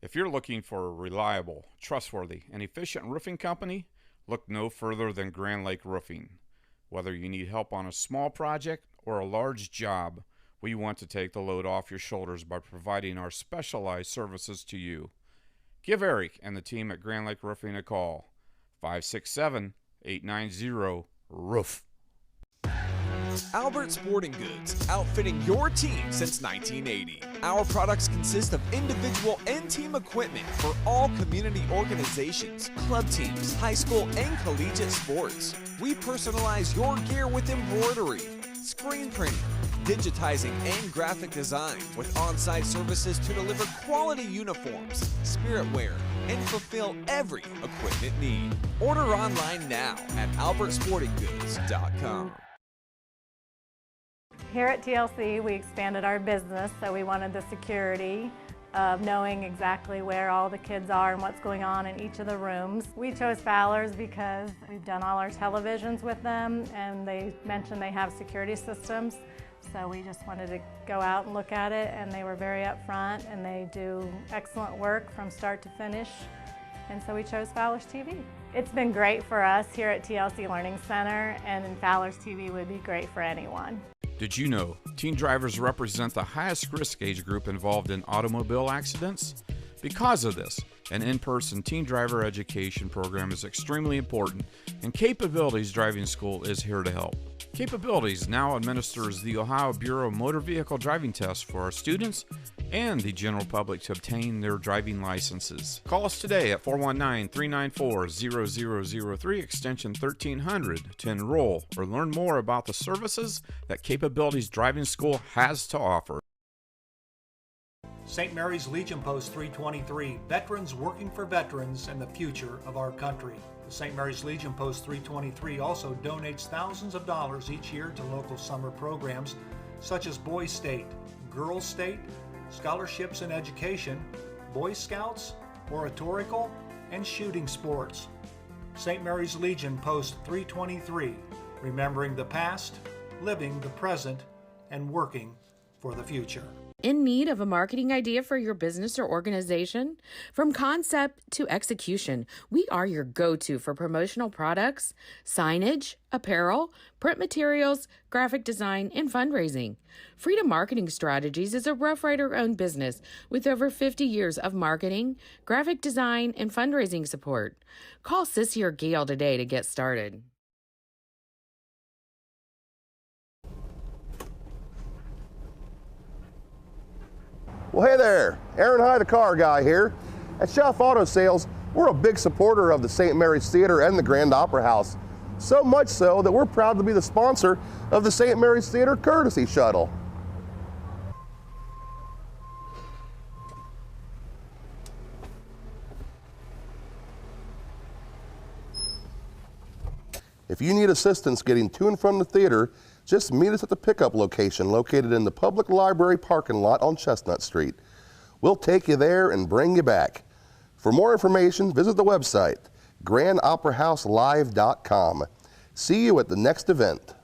If you're looking for a reliable, trustworthy, and efficient roofing company, look no further than Grand Lake Roofing. Whether you need help on a small project or a large job, we want to take the load off your shoulders by providing our specialized services to you. Give Eric and the team at Grand Lake Roofing a call. 567-890-ROOF. Albert Sporting Goods, outfitting your team since 1980. Our products consist of individual and team equipment for all community organizations, club teams, high school and collegiate sports. We personalize your gear with embroidery, screen printing, digitizing and graphic design with on-site services to deliver quality uniforms, spirit wear, and fulfill every equipment need. Order online now at albertsportinggoods.com. Here at TLC, we expanded our business, so we wanted the security of knowing exactly where all the kids are and what's going on in each of the rooms. We chose Fowler's because we've done all our televisions with them, and they mentioned they have security systems. So we just wanted to go out and look at it, and they were very upfront, and they do excellent work from start to finish. And so we chose Fowler's TV. It's been great for us here at TLC Learning Center, and Fowler's TV would be great for anyone. Did you know teen drivers represent the highest risk age group involved in automobile accidents? Because of this, an in-person teen driver education program is extremely important, and Capabilities Driving School is here to help. Capabilities now administers the Ohio Bureau of Motor Vehicle Driving Test for our students and the general public to obtain their driving licenses. Call us today at 419-394-0003 extension 1300 to enroll or learn more about the services that Capabilities Driving School has to offer. St. Mary's Legion Post 323, veterans working for veterans and the future of our country. The St. Mary's Legion Post 323 also donates thousands of dollars each year to local summer programs such as Boys State, Girls State, scholarships in education, Boy Scouts, oratorical, and shooting sports. St. Mary's Legion Post 323, remembering the past, living the present, and working for the future. In need of a marketing idea for your business or organization? From concept to execution, we are your go-to for promotional products, signage, apparel, print materials, graphic design, and fundraising. Freedom Marketing Strategies is a Rough Rider-owned business with over 50 years of marketing, graphic design, and fundraising support. Call Sissy or Gail today to get started. Well, hey there, Aaron High, the car guy here. At Shelf Auto Sales, we're a big supporter of the St. Mary's Theater and the Grand Opera House. So much so that we're proud to be the sponsor of the St. Mary's Theater Courtesy Shuttle. If you need assistance getting to and from the theater, just meet us at the pickup location located in the Public Library parking lot on Chestnut Street. We'll take you there and bring you back. For more information, visit the website, grandoperahouselive.com. See you at the next event.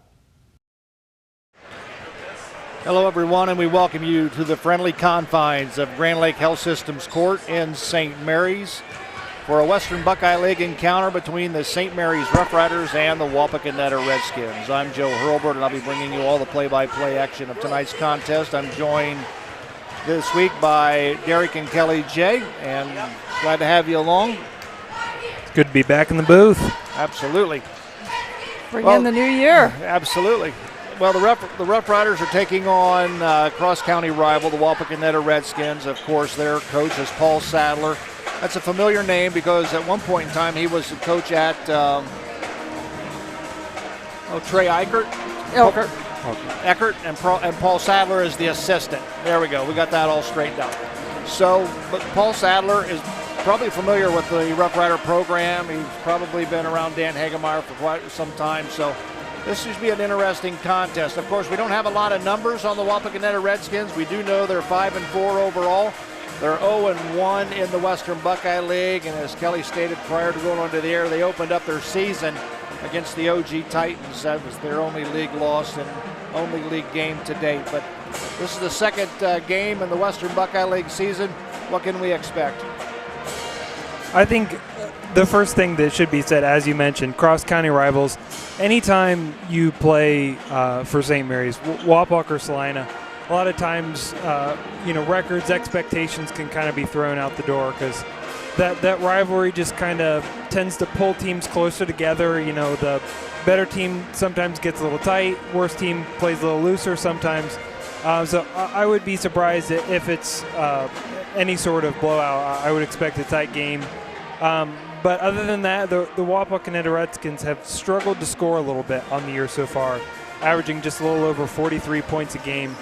Hello everyone, and we welcome you to the friendly confines of Grand Lake Health Systems Court in St. Mary's for a Western Buckeye League encounter between the St. Mary's Rough Riders and the Wapakoneta Redskins. I'm Joe Hurlbert, and I'll be bringing you all the play-by-play action of tonight's contest. I'm joined this week by Derek and Kelly J, and glad to have you along. It's good to be back in the booth. Absolutely. Bring in the new year. Absolutely. Well, the Rough Riders are taking on cross-county rival, the Wapakoneta Redskins. Of course, their coach is Paul Sadler. That's a familiar name because at one point in time he was the coach at Trey Eckert. Eckert, and Paul Sadler is the assistant. There we go. We got that all straightened out. So, but Paul Sadler is probably familiar with the Rough Rider program. He's probably been around Dan Hagemeyer for quite some time. So this should be an interesting contest. Of course, we don't have a lot of numbers on the Wapakoneta Redskins. We do know they're 5-4 overall. They're 0-1 in the Western Buckeye League, and as Kelly stated prior to going onto the air, they opened up their season against the OG Titans. That was their only league loss and only league game to date. But this is the second game in the Western Buckeye League season. What can we expect? I think the first thing that should be said, as you mentioned, cross-county rivals, anytime you play for St. Mary's, Wapak or Salina, a lot of times, records, expectations can kind of be thrown out the door because that rivalry just kind of tends to pull teams closer together. The better team sometimes gets a little tight, worst team plays a little looser sometimes. So I would be surprised if it's any sort of blowout. I would expect a tight game. But other than that, the Wapakoneta Redskins have struggled to score a little bit on the year so far, averaging just a little over 43 points a game.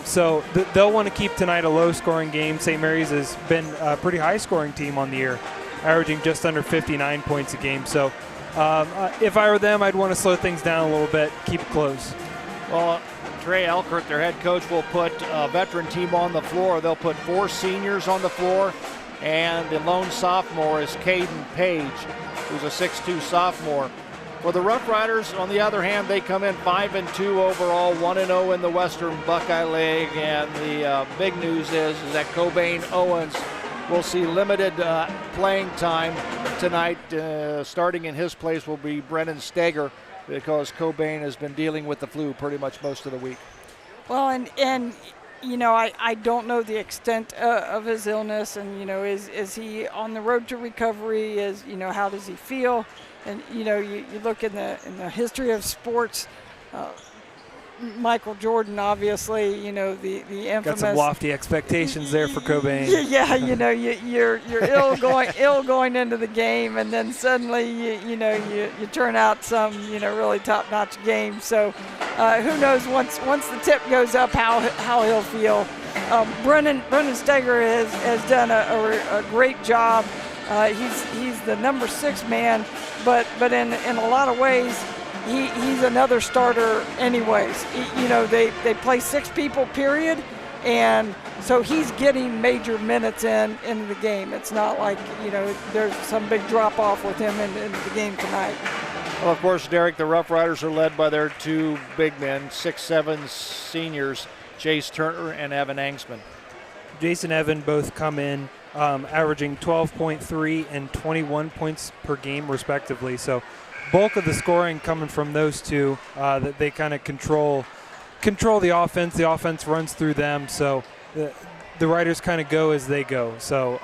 So they'll want to keep tonight a low-scoring game. St. Mary's has been a pretty high-scoring team on the year, averaging just under 59 points a game. So if I were them, I'd want to slow things down a little bit, keep it close. Well, Trey Elkert, their head coach, will put a veteran team on the floor. They'll put 4 seniors on the floor, and the lone sophomore is Caden Page, who's a 6'2 sophomore. For the Rough Riders, on the other hand, they come in 5-2 overall, 1-0 in the Western Buckeye League, and the big news is that Cobain Owens will see limited playing time tonight. Starting in his place will be Brennan Steger, because Cobain has been dealing with the flu pretty much most of the week. Well, and I don't know the extent of his illness, and is he on the road to recovery? How does he feel? And you look in the history of sports. Michael Jordan, obviously, the infamous. Got some lofty expectations there for Cobain. Yeah, you're ill going into the game, and then suddenly you turn out some really top-notch game. So who knows once the tip goes up how he'll feel. Brennan Steger has done a great job. He's the number 6 man, but in a lot of ways. He's another starter anyways. They play 6 people, period, and so he's getting major minutes into the game. It's not like, there's some big drop-off with him into the game tonight. Well, of course, Derek, the Rough Riders are led by their 2 big men, 6'7" seniors, Jace Turner and Evan Angsman. Jason Evan both come in averaging 12.3 and 21 points per game, respectively. So bulk of the scoring coming from those two, that they kind of control the offense. The offense runs through them, so the Riders kind of go as they go. So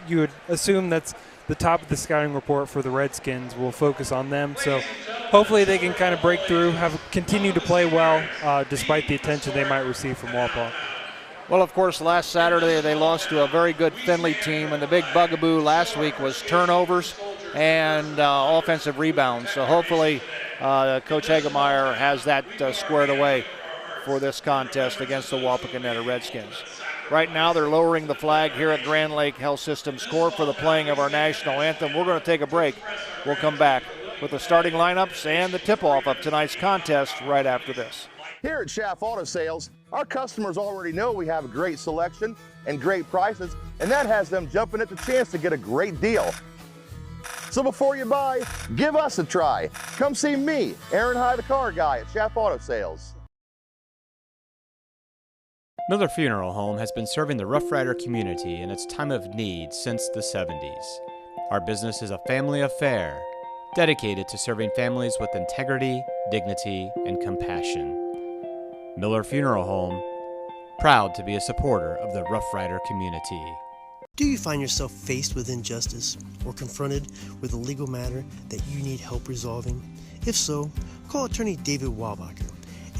you would assume that's the top of the scouting report for the Redskins. Will focus on them. So hopefully they can kind of break through, continue to play well, despite the attention they might receive from Wapak. Well, of course, last Saturday they lost to a very good Findlay team, and the big bugaboo last week was turnovers and offensive rebounds. So hopefully Coach Hagemeyer has that squared away for this contest against the Wapakoneta Redskins. Right now they're lowering the flag here at Grand Lake Health Systems Court for the playing of our national anthem. We're going to take a break. We'll come back with the starting lineups and the tip-off of tonight's contest right after this. Here at Schaff Auto Sales, our customers already know we have a great selection and great prices, and that has them jumping at the chance to get a great deal. So before you buy, give us a try. Come see me, Aaron High, the car guy at Schaff Auto Sales. Miller Funeral Home has been serving the Rough Rider community in its time of need since the 70s. Our business is a family affair, dedicated to serving families with integrity, dignity, and compassion. Miller Funeral Home, proud to be a supporter of the Rough Rider community. Do you find yourself faced with injustice or confronted with a legal matter that you need help resolving? If so, call attorney David Walbacher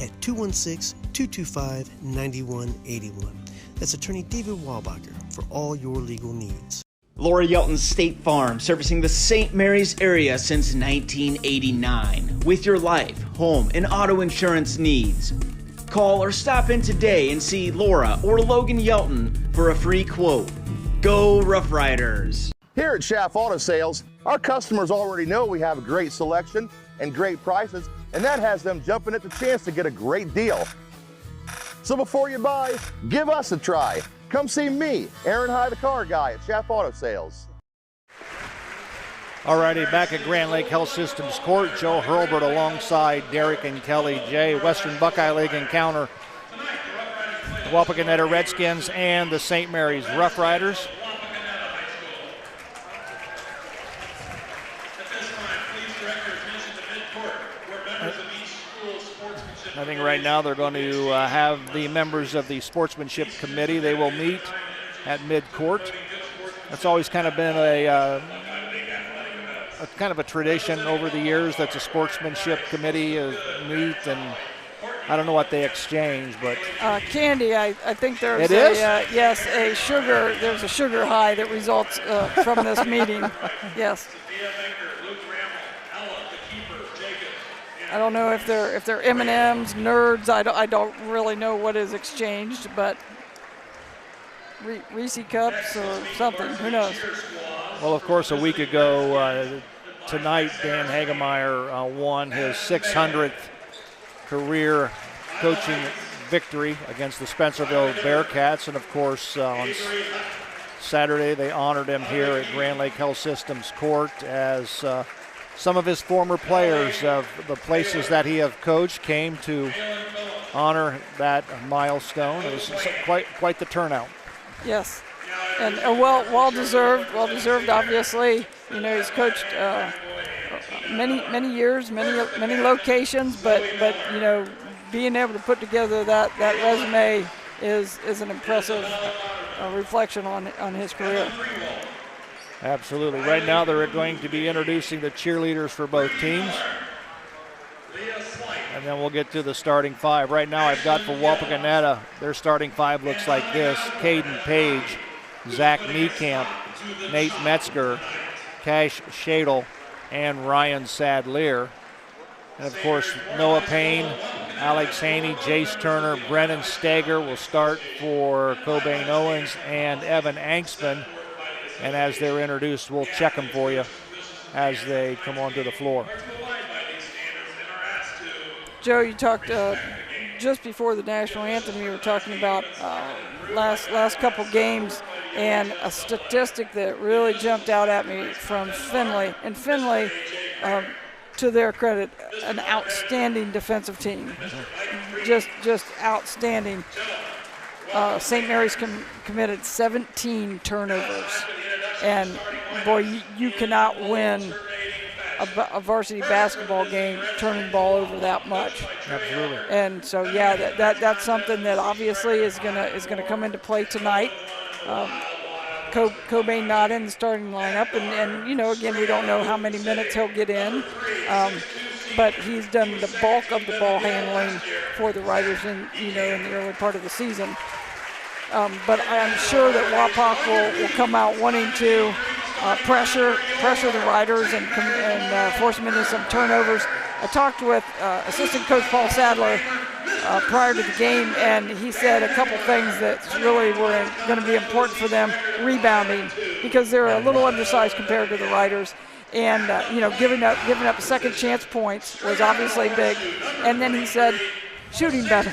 at 216-225-9181. That's attorney David Walbacher for all your legal needs. Laura Yelton's State Farm, servicing the St. Mary's area since 1989. With your life, home, and auto insurance needs. Call or stop in today and see Laura or Logan Yelton for a free quote. Go Rough Riders! Here at Schaff Auto Sales, our customers already know we have a great selection and great prices, and that has them jumping at the chance to get a great deal. So before you buy, give us a try. Come see me, Aaron High, the car guy at Schaff Auto Sales. Alrighty, back at Grand Lake Health Systems Court, Joe Hurlbert alongside Derek and Kelly J. Western Buckeye League encounter. The Wapakoneta Redskins and the St. Mary's Rough Riders. happening right now. They're going to have the members of the sportsmanship committee. They will meet at mid-court. That's always kind of been a kind of a tradition over the years that the sportsmanship committee meet, and I don't know what they exchange, but candy. I think there's it is? Yes, a sugar. There's a sugar high that results from this meeting. Yes. I don't know if they're M&Ms, nerds. I don't really know what is exchanged, but Reese cups or something. Who knows? Well, of course, a week ago tonight, Dan Hagemeyer won his 600th career coaching victory against the Spencerville Bearcats, and of course on Saturday they honored him here at Grand Lake Health Systems Court as some of his former players of the places that he have coached came to honor that milestone. It was quite the turnout. Yes, and well deserved. Obviously, he's coached many years, many locations, but being able to put together that resume is an impressive reflection on his career. Absolutely. Right now they're going to be introducing the cheerleaders for both teams. And then we'll get to the starting five. Right now I've got for Wapakoneta, their starting five looks like this. Caden Page, Zach Niekamp, Nate Metzger, Cash Shadle, and Ryan Sadleer. And of course, Noah Payne, Alex Haney, Jace Turner, Brennan Stager will start for Cobain Owens and Evan Angstman. And as they're introduced, we'll check them for you as they come onto the floor. Joe, you talked just before the national anthem. You were talking about last couple games, and a statistic that really jumped out at me from Findlay. And Findlay, to their credit, an outstanding defensive team, just outstanding. St. Mary's committed 17 turnovers, and boy, you cannot win a varsity basketball game turning the ball over that much. Absolutely. And so that's something that obviously is gonna come into play tonight. Cobain not in the starting lineup, and again, we don't know how many minutes he'll get in, but he's done the bulk of the ball handling for the Riders in the early part of the season. But I'm sure that Wapak will come out wanting to pressure the Riders and force them into some turnovers. I talked with assistant coach Paul Sadler prior to the game, and he said a couple things that really were going to be important for them. Rebounding, because they're a little undersized compared to the Riders, and giving up second chance points was obviously big. And then he said shooting better,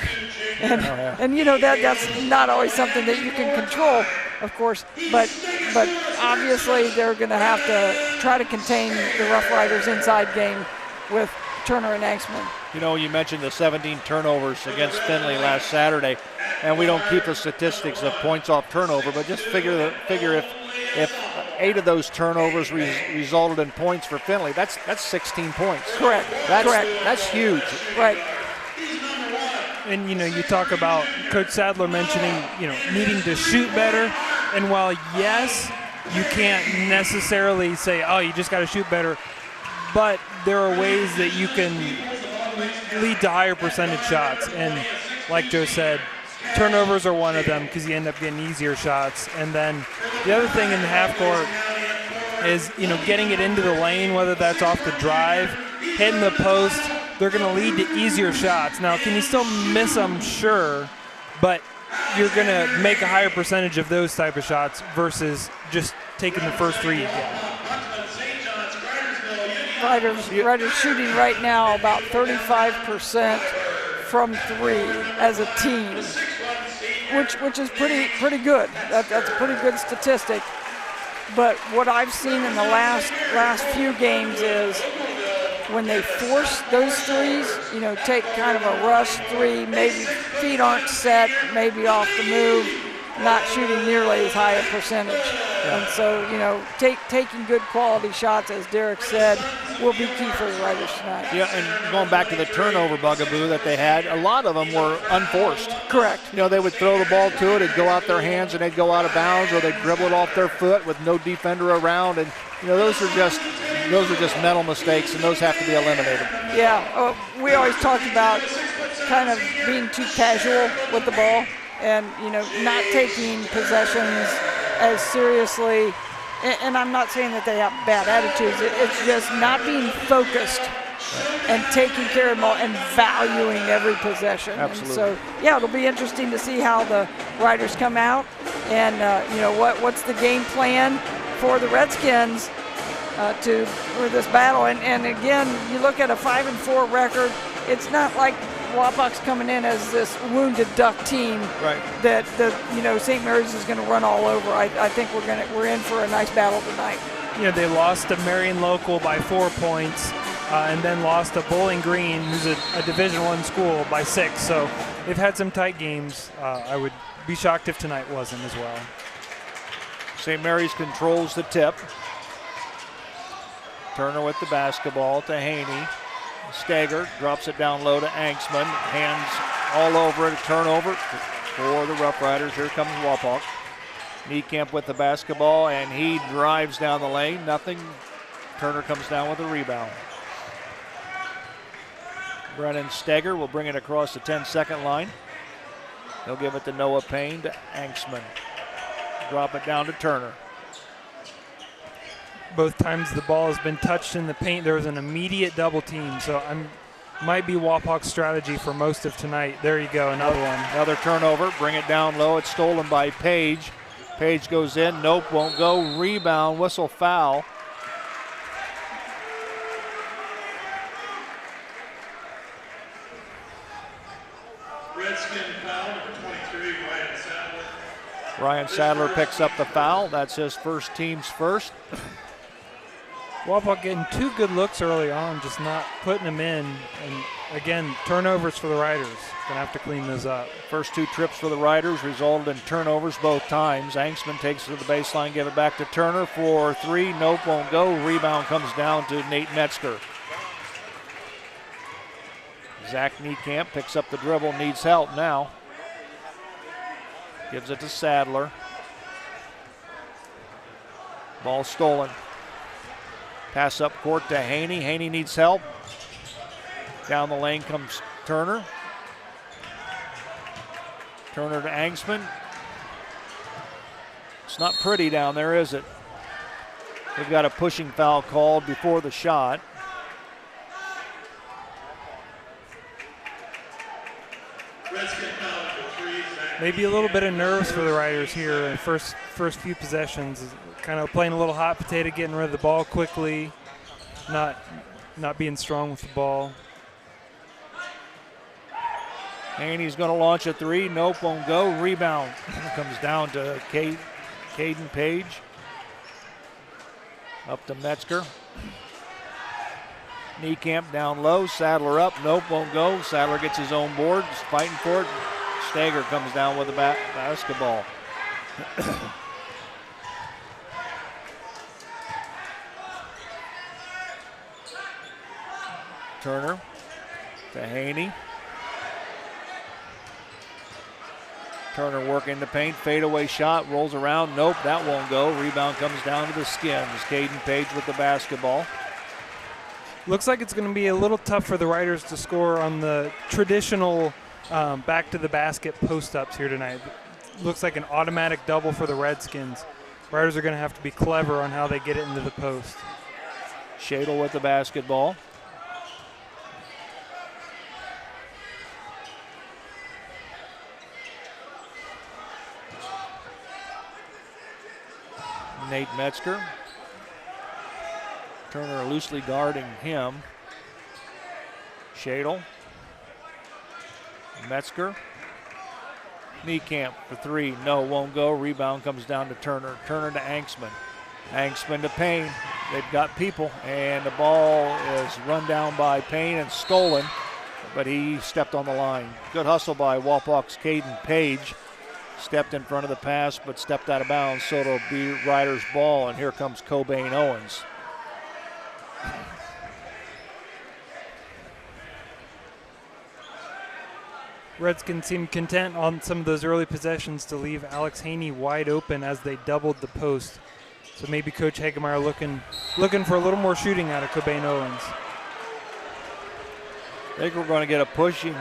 and that's not always something that you can control, of course, but obviously they're going to have to try to contain the Rough Riders inside game with Turner and Angstman. You mentioned the 17 turnovers against Findlay last Saturday, and we don't keep the statistics of points off turnover, but just figure if 8 of those turnovers resulted in points for Findlay, that's 16 points. Correct. That's huge. Right. And you talk about Coach Sadler mentioning needing to shoot better, and while yes, you can't necessarily say, oh, you just got to shoot better, but there are ways that you can lead to higher percentage shots. And like Joe said, turnovers are one of them because you end up getting easier shots. And then the other thing in the half court is, getting it into the lane, whether that's off the drive, hitting the post, they're going to lead to easier shots. Now, can you still miss them? Sure, but you're going to make a higher percentage of those type of shots versus just taking the first 3 you get. Riders shooting right now about 35% from 3 as a team, which is pretty good. That's a pretty good statistic. But what I've seen in the last few games is when they force those threes, take kind of a rush 3, maybe feet aren't set, maybe off the move, not shooting nearly as high a percentage. And so, taking good quality shots, as Derek said, will be key for the Riders tonight. Yeah, and going back to the turnover bugaboo that they had, a lot of them were unforced. Correct. They would throw the ball to it, it'd go out their hands, and they'd go out of bounds, or they'd dribble it off their foot with no defender around. And those are just mental mistakes, and those have to be eliminated. Yeah, we always talked about kind of being too casual with the ball, and not taking possessions as seriously. And I'm not saying that they have bad attitudes. It's just not being focused and taking care of the ball and valuing every possession. Absolutely. And so, it'll be interesting to see how the Riders come out, and what's the game plan for the Redskins for this battle. And again, you look at a 5-4 record. It's not like Wapak's coming in as this wounded duck team that St. Mary's is going to run all over. I think we're in for a nice battle tonight. They lost to Marion Local by 4 points, and then lost to Bowling Green, who's a Division I school, by 6. So they've had some tight games. I would be shocked if tonight wasn't as well. St. Mary's controls the tip. Turner with the basketball to Haney. Stager drops it down low to Angstman. Hands all over it. A turnover for the Rough Riders. Here comes Wapak. Niekamp with the basketball, and he drives down the lane. Nothing. Turner comes down with a rebound. Brennan Steger will bring it across the 10-second line. He'll give it to Noah Payne to Angstman. Drop it down to Turner. Both times the ball has been touched in the paint, there was an immediate double team. So might be Wapak's strategy for most of tonight. There you go, another one. Another turnover. Bring it down low. It's stolen by Page. Page goes in. Nope, won't go. Rebound. Whistle foul. Redskin foul, number 23, Ryan Sadler. Ryan Sadler picks up the foul. That's his first, team's first. Wapak getting 2 good looks early on, just not putting them in. And again, turnovers for the Riders. Gonna have to clean those up. First 2 trips for the Riders resulted in turnovers both times. Angstman takes it to the baseline, give it back to Turner for 3. Nope, won't go. Rebound comes down to Nate Metzger. Zach Niekamp picks up the dribble, needs help now. Gives it to Sadler. Ball stolen. Pass up court to Haney. Haney needs help. Down the lane comes Turner. Turner to Angstman. It's not pretty down there, is it? They've got a pushing foul called before the shot. Maybe a little bit of nerves for the Riders here in first few possessions. Kind of playing a little hot potato, getting rid of the ball quickly, not being strong with the ball. Haney's going to launch a 3. Nope, won't go. Rebound. It comes down to Caden Page. Up to Metzger. Niekamp down low. Sadler up. Nope, won't go. Sadler gets his own board. He's fighting for it. Stager comes down with the basketball. Turner to Haney. Turner working the paint, fadeaway shot, rolls around. Nope, that won't go. Rebound comes down to the Skins. Caden Page with the basketball. Looks like it's going to be a little tough for the Riders to score on the traditional back to the basket post-ups here tonight. Looks like an automatic double for the Redskins. Riders are going to have to be clever on how they get it into the post. Shadle with the basketball. Nate Metzger. Turner loosely guarding him. Shadle. Metzger. Niekamp for 3. No, won't go. Rebound comes down to Turner. Turner to Angstman. Angstman to Payne. They've got people, and the ball is run down by Payne and stolen, but he stepped on the line. Good hustle by Wapak's Caden Page. stepped in front of the pass but stepped out of bounds, so it'll be Ryder's ball, and here comes Cobain Owens. Redskins seemed content on some of those early possessions to leave Alex Haney wide open as they doubled the post. So maybe Coach Hagemeyer looking for a little more shooting out of Cobain Owens. I think we're going to get a pushing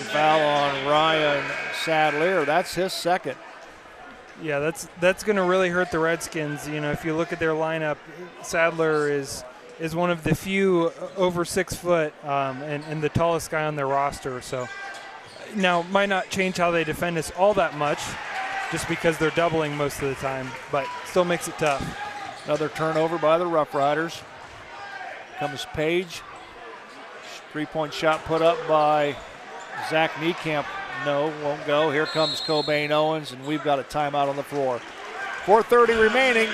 foul on Ryan Sadler. That's his second. Yeah, that's going to really hurt the Redskins. You know, if you look at their lineup, Sadler is one of the few over 6 foot and the tallest guy on their roster. So now might not change how they defend us all that much, just because they're doubling most of the time, but still makes it tough. Another turnover by the Rough Riders. Comes Page. 3-point shot put up by Zach Niekamp. No, won't go. Here comes Cobain Owens, and we've got a timeout on the floor. 4:30 remaining.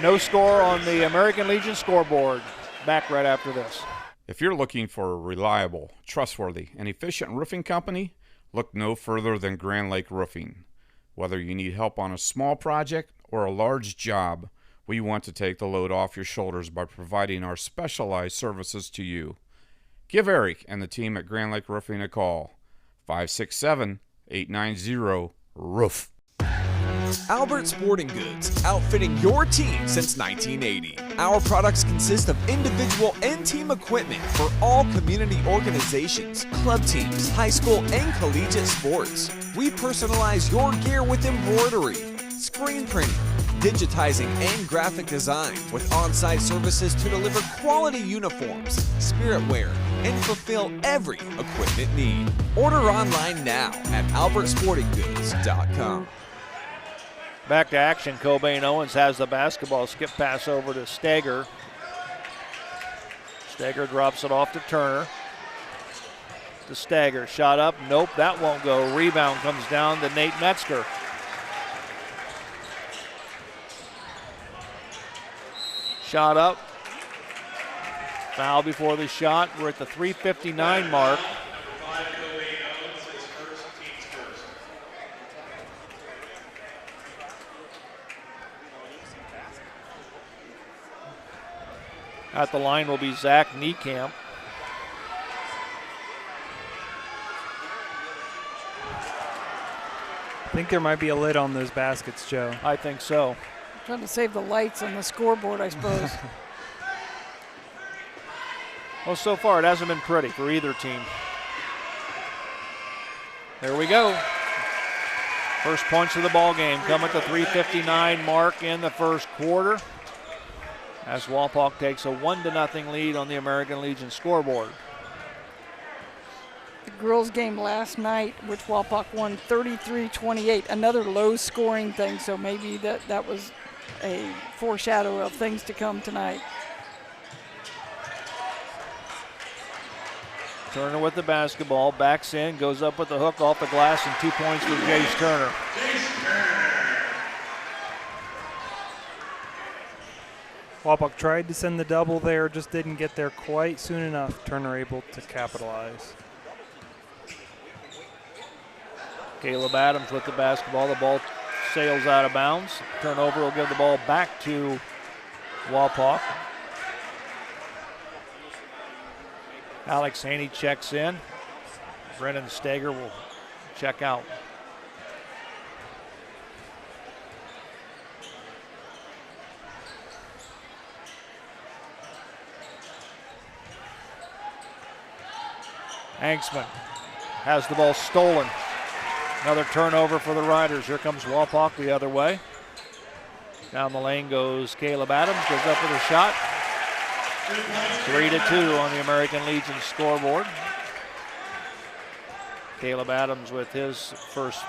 No score on the American Legion scoreboard. Back right after this. If you're looking for a reliable, trustworthy, and efficient roofing company, look no further than Grand Lake Roofing. Whether you need help on a small project or a large job, we want to take the load off your shoulders by providing our specialized services to you. Give Eric and the team at Grand Lake Roofing a call. 567-890-ROOF. Albert Sporting Goods, outfitting your team since 1980. Our products consist of individual and team equipment for all community organizations, club teams, high school and collegiate sports. We personalize your gear with embroidery, screen printing, digitizing, and graphic design, with on-site services to deliver quality uniforms, spirit wear, and fulfill every equipment need. Order online now at albertsportinggoods.com. Back to action. Cobain Owens has the basketball. Skip pass over to Steger. Steger drops it off to Turner. To Steger. Shot up. Nope, that won't go. Rebound comes down to Nate Metzger. Shot up. Foul before the shot. We're at the 3:59 mark. At the line will be Zach Niekamp. I think there might be a lid on those baskets, Joe. I think so. Trying to save the lights on the scoreboard, I suppose. Well, so far it hasn't been pretty for either team. There we go. First points of the ball game come at the 3:59 mark in the first quarter, as Wapak takes a 1-0 lead on the American Legion scoreboard. The girls' game last night, which Wapak won 33-28, another low-scoring thing, so maybe that was a foreshadow of things to come tonight. Turner with the basketball, backs in, goes up with the hook off the glass, and 2 points for Jace Turner. Wapak tried to send the double there, just didn't get there quite soon enough. Turner able to capitalize. Caleb Adams with the basketball. The ball sails out of bounds. Turnover will give the ball back to Wapak. Alex Haney checks in. Brennan Steger will check out. Hanksman has the ball stolen. Another turnover for the Riders. Here comes Wapak the other way. Down the lane goes Caleb Adams, goes up with a shot. 3-2 on the American Legion scoreboard. Caleb Adams with his first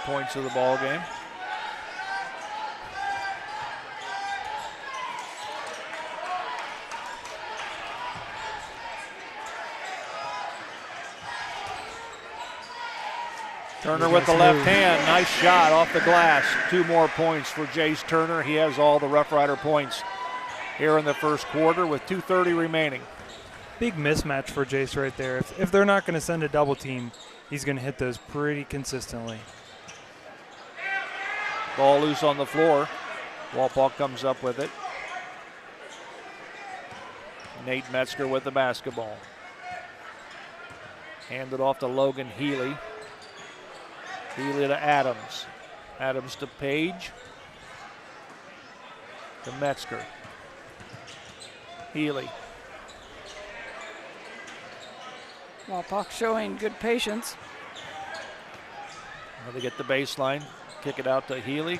points of the ball game. Turner with the left hand, nice shot off the glass. 2 more points for Jace Turner. He has all the Rough Rider points here in the first quarter with 2:30 remaining. big mismatch for Jace right there. If they're not going to send a double team, he's going to hit those pretty consistently. Ball loose on the floor. Wapak comes up with it. Nate Metzger with the basketball. Handed off to Logan Healy. Healy to Adams. Adams to Page. To Metzger. Healy. Wapak showing good patience. Now they get the baseline. Kick it out to Healy.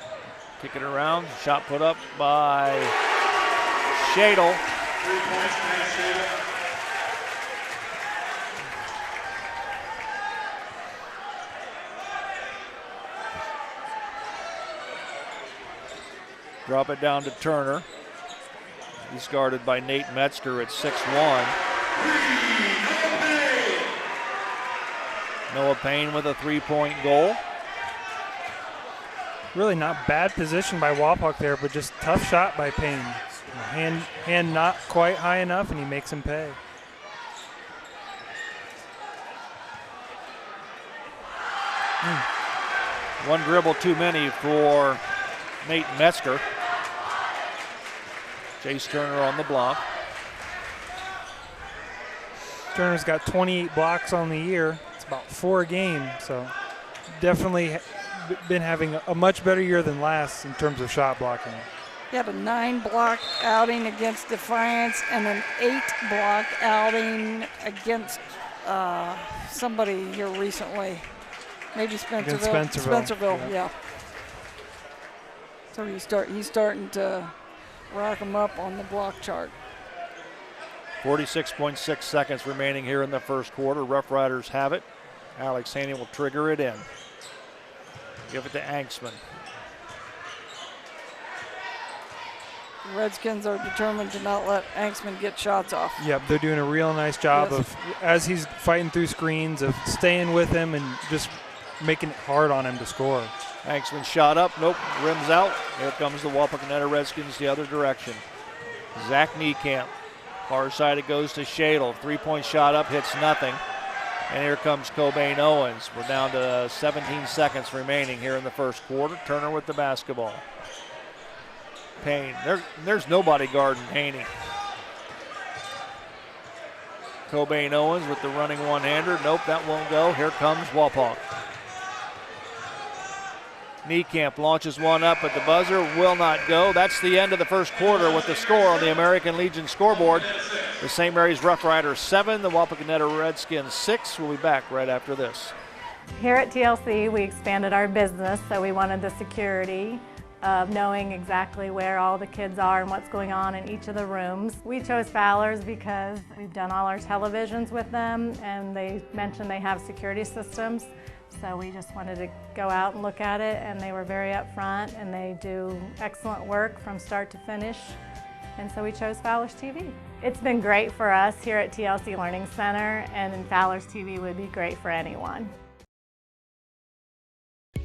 Kick it around. Shot put up by Shadle. 3 points, Matt Shadle. Drop it down to Turner. He's guarded by Nate Metzger at 6'1". Noah Payne with a 3-point goal. Really not bad position by Wapak there, but just tough shot by Payne. Hand not quite high enough, and he makes him pay. One dribble too many for Nate Metzger. Jace Turner on the block. Turner's got 28 blocks on the year. It's about 4 a game, so definitely been having a much better year than last in terms of shot blocking. He had a 9-block outing against Defiance and an 8-block outing against somebody here recently. Maybe Spencerville. Spencerville, yeah. So he's starting to rack him up on the block chart. 46.6 seconds remaining here in the first quarter. Rough Riders have it. Alex Haney will trigger it in. Give it to Anksman. The Redskins are determined to not let Anksman get shots off. Yep, they're doing a real nice job of, as he's fighting through screens, of staying with him and just making it hard on him to score. Anksman shot up. Nope, rims out. Here comes the Wapakoneta Redskins the other direction. Zach Niekamp. Far side it goes to Shadle. 3-point shot up, hits nothing. And here comes Cobain Owens. We're down to 17 seconds remaining here in the first quarter. Turner with the basketball. Payne. There's nobody guarding Haney. Cobain Owens with the running one-hander. Nope, that won't go. Here comes Wapak. Niekamp launches one up at the buzzer. Will not go. That's the end of the first quarter with the score on the American Legion scoreboard. The St. Mary's Rough Riders 7, the Wapakoneta Redskins 6. We'll be back right after this. Here at TLC, we expanded our business, so we wanted the security of knowing exactly where all the kids are and what's going on in each of the rooms. We chose Fowler's because we've done all our televisions with them, and they mentioned they have security systems. So we just wanted to go out and look at it, and they were very upfront, and they do excellent work from start to finish. And so we chose Fowler's TV. It's been great for us here at TLC Learning Center, and Fowler's TV would be great for anyone.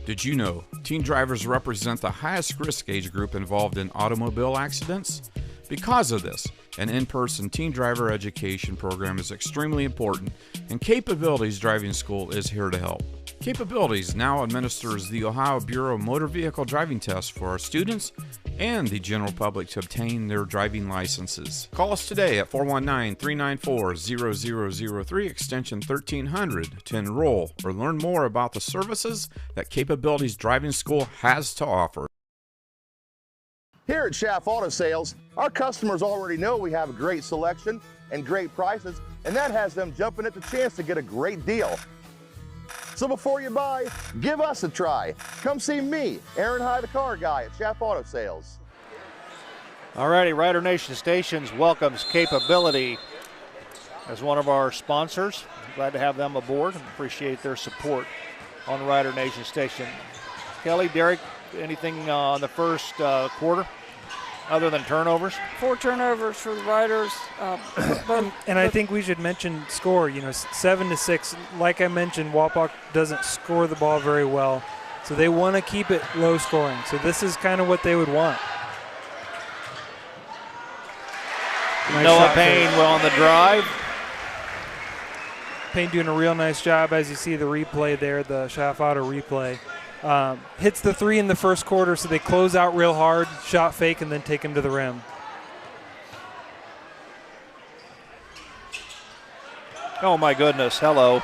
Did you know teen drivers represent the highest risk age group involved in automobile accidents? Because of this, an in-person teen driver education program is extremely important, and Capabilities Driving School is here to help. Capabilities now administers the Ohio Bureau of Motor Vehicle Driving Test for our students and the general public to obtain their driving licenses. Call us today at 419-394-0003 extension 1300 to enroll or learn more about the services that Capabilities Driving School has to offer. Here at Schaff Auto Sales, our customers already know we have a great selection and great prices, and that has them jumping at the chance to get a great deal. So before you buy, give us a try. Come see me, Aaron High, the car guy at Schaff Auto Sales. All righty, Rider Nation Stations welcomes Capability as one of our sponsors. Glad to have them aboard and appreciate their support on Rider Nation Station. Kelly, Derek, anything on the first quarter other than turnovers? 4 turnovers for the Riders. And I think we should mention score, 7-6. Like I mentioned, Wapak doesn't score the ball very well, so they want to keep it low scoring. So this is kind of what they would want. Noah Payne on the drive. Payne doing a real nice job, as you see the replay there, the Schaff Auto replay. Hits the 3 in the first quarter, so they close out real hard, shot fake, and then take him to the rim. Oh, my goodness. Hello.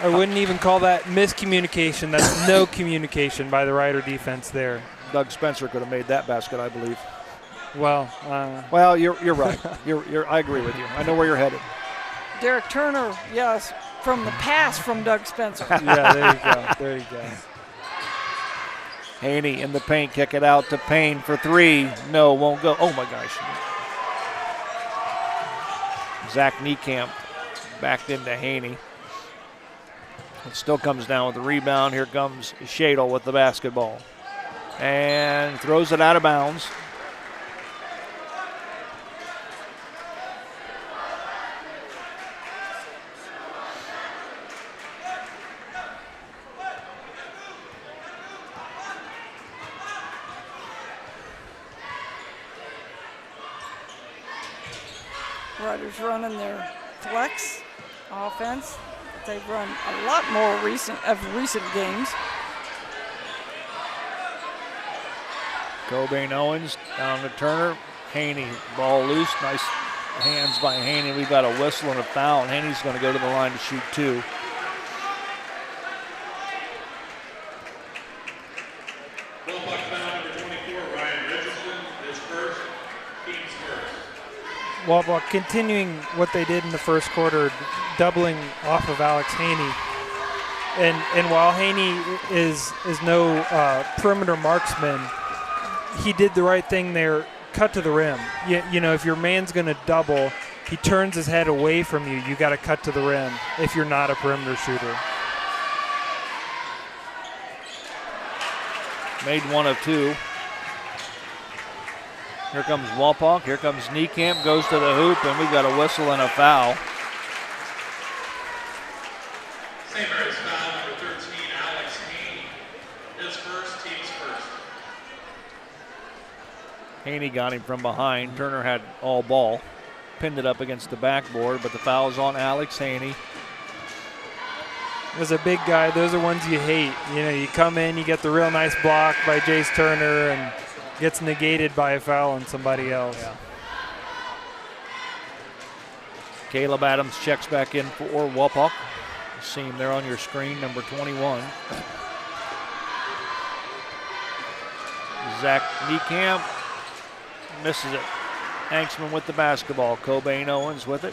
I wouldn't even call that miscommunication. That's no communication by the Rider defense there. Doug Spencer could have made that basket, I believe. Well, you're right. I agree with you. I know where you're headed. Derek Turner, yes, from the pass from Doug Spencer. Yeah, there you go. There you go. Haney in the paint, kick it out to Payne for 3. No, won't go. Oh, my gosh. Zach Niekamp backed into Haney. It still comes down with the rebound. Here comes Shadle with the basketball. And throws it out of bounds. Riders running their flex offense. They've run a lot more recent games. Cobain Owens down to Turner. Haney, ball loose. Nice hands by Haney. We've got a whistle and a foul, and Haney's going to go to the line to shoot 2. Well, continuing what they did in the first quarter, doubling off of Alex Haney. And while Haney is no perimeter marksman, he did the right thing there, cut to the rim. You know, if your man's going to double, he turns his head away from you. You got to cut to the rim if you're not a perimeter shooter. Made 1 of 2. Here comes Walpock. Here comes Niekamp. Goes to the hoop, and we've got a whistle and a foul. St. Mary's foul number 13, Alex Haney. His first, team's first. Haney got him from behind. Turner had all ball. Pinned it up against the backboard, but the foul is on Alex Haney. As a big guy, those are ones you hate. You know, you come in, you get the real nice block by Jace Turner, and gets negated by a foul on somebody else. Yeah. Caleb Adams checks back in for Wapak. You see him there on your screen, number 21. Zach Niekamp misses it. Hanksman with the basketball. Cobain Owens with it.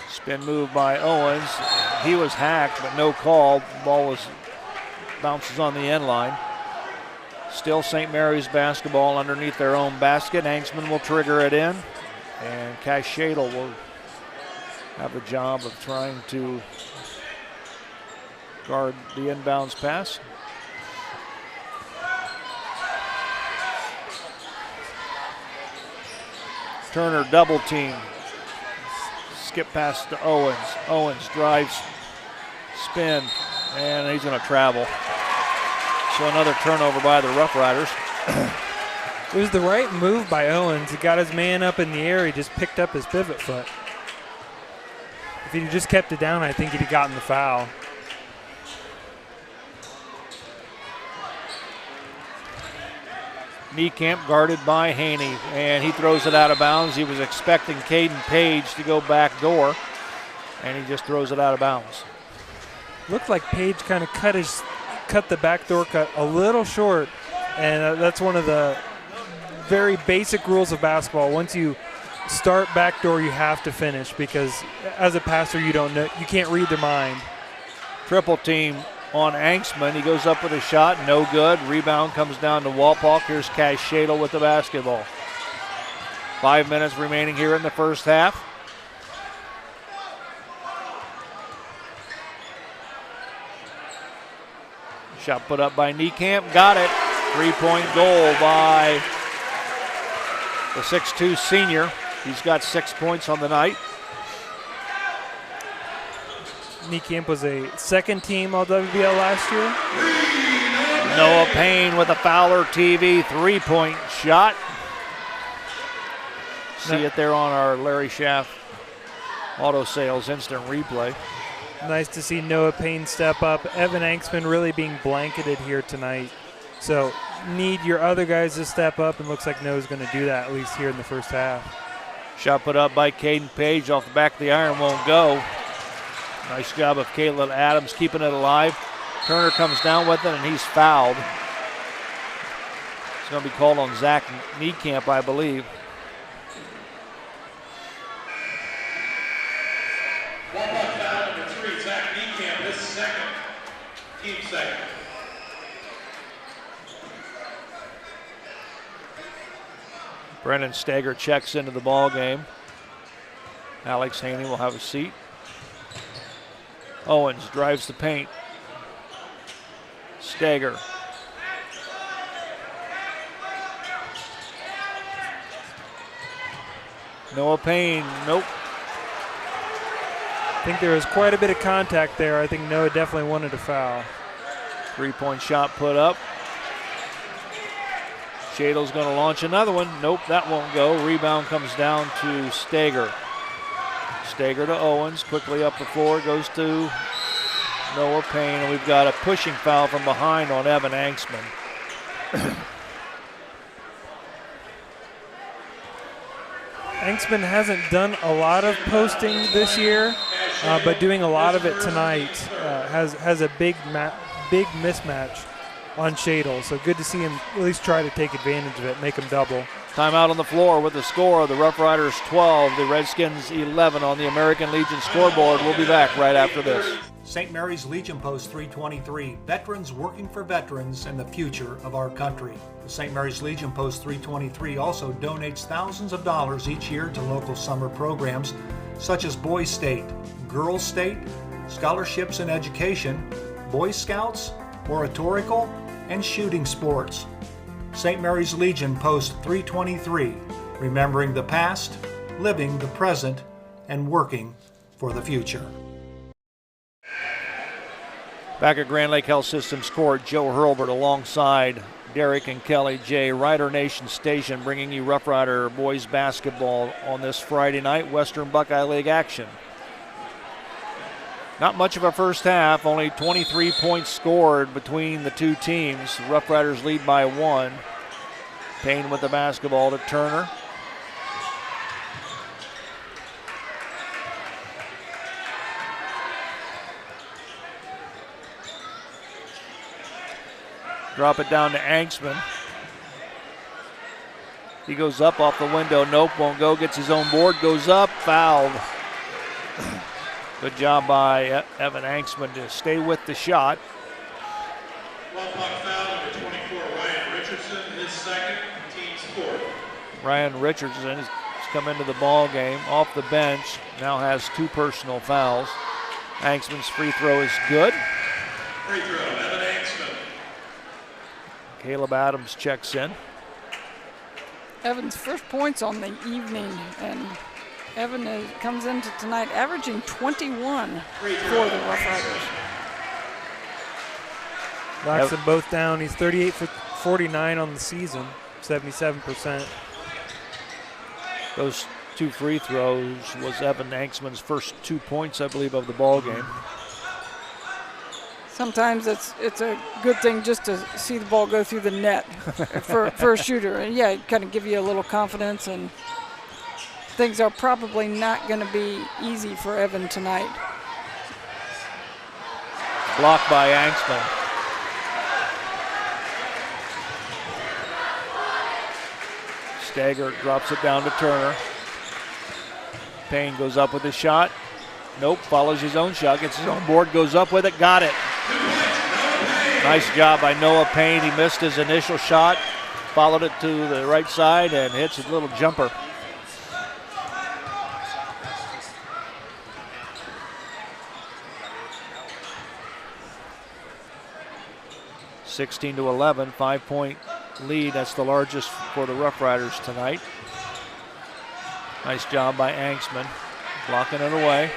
Spin move by Owens. He was hacked, but no call. Ball bounces on the end line. Still St. Mary's basketball underneath their own basket. Hanksman will trigger it in, and Cash Shadle will have the job of trying to guard the inbounds pass. Turner double team. Skip pass to Owens. Owens drives, spin, and he's going to travel. So another turnover by the Rough Riders. It was the right move by Owens. He got his man up in the air. He just picked up his pivot foot. If he'd just kept it down, I think he'd have gotten the foul. Niekamp guarded by Haney, and he throws it out of bounds. He was expecting Caden Page to go back door, and he just throws it out of bounds. Looked like Page kind of cut the backdoor cut a little short, and that's one of the very basic rules of basketball. Once you start backdoor, you have to finish, because as a passer, you don't know, you can't read their mind. Triple team on Hanksman. He goes up with a shot, no good. Rebound comes down to Walpock. Here's Cash Shadle with the basketball. 5 minutes remaining here in the first half. Shot put up by Niekamp, got it. 3-point goal by the 6'2 senior. He's got 6 points on the night. Niekamp was a second team All-WBL last year. Noah Payne with a Fowler TV 3-point shot. See it there on our Larry Schaff Auto Sales instant replay. Nice to see Noah Payne step up. Evan Anksman really being blanketed here tonight. So need your other guys to step up, and looks like Noah's going to do that, at least here in the first half. Shot put up by Caden Page off the back of the iron, won't go. Nice job of Caleb Adams keeping it alive. Turner comes down with it, and he's fouled. It's going to be called on Zach Niekamp, I believe. Wapak foul number 3, Zach Niekamp, his second, team second. Brennan Stager checks into the ball game. Alex Haney will have a seat. Owens drives the paint. Stager. Noah Payne, nope. I think there was quite a bit of contact there. I think Noah definitely wanted a foul. 3-point shot put up. Shadle's going to launch another one. Nope, that won't go. Rebound comes down to Stager. Stager to Owens, quickly up the floor, goes to Noah Payne, and we've got a pushing foul from behind on Evan Anksman. Anksman hasn't done a lot of posting this year, but doing a lot of it tonight. Has a big mismatch on Shadle, so good to see him at least try to take advantage of it, make him double. Timeout on the floor with the score. The Rough Riders 12, the Redskins 11 on the American Legion scoreboard. We'll be back right after this. St. Mary's Legion Post 323, veterans working for veterans and the future of our country. The St. Mary's Legion Post 323 also donates thousands of dollars each year to local summer programs such as Boys State, Girls State, Scholarships in Education, Boy Scouts, Oratorical, and Shooting Sports. St. Mary's Legion Post 323, remembering the past, living the present, and working for the future. Back at Grand Lake Health Systems Court, Joe Hurlbert alongside Derek and Kelly J. Rider Nation Station bringing you Rough Rider boys basketball on this Friday night, Western Buckeye League action. Not much of a first half, only 23 points scored between the two teams. The Rough Riders lead by 1. Payne with the basketball to Turner. Drop it down to Anksman. He goes up off the window. Nope, won't go. Gets his own board. Goes up. Fouled. Good job by Evan Anksman to stay with the shot. Wapak foul number 24, Ryan Richardson, his second, team's fourth. Ryan Richardson has come into the ball game off the bench. Now has 2 personal fouls. Anksman's free throw is good. Free throw, Evan Anksman. Caleb Adams checks in. Evan's first points on the evening, and Evan comes into tonight averaging 21 for the Rough Riders. Knocks them both down. He's 38 for 49 on the season, 77%. Those 2 free throws was Evan Anksman's first 2 points, I believe, of the ball game. Sometimes it's a good thing just to see the ball go through the net for a shooter. And yeah, it kind of give you a little confidence, and things are probably not going to be easy for Evan tonight. Blocked by Anksman. Stager drops it down to Turner. Payne goes up with his shot. Nope, follows his own shot, gets his own board, goes up with it, got it. Nice job by Noah Payne. He missed his initial shot, followed it to the right side, and hits his little jumper. (16-11), 5-point lead. That's the largest for the Rough Riders tonight. Nice job by Anksman, blocking it away.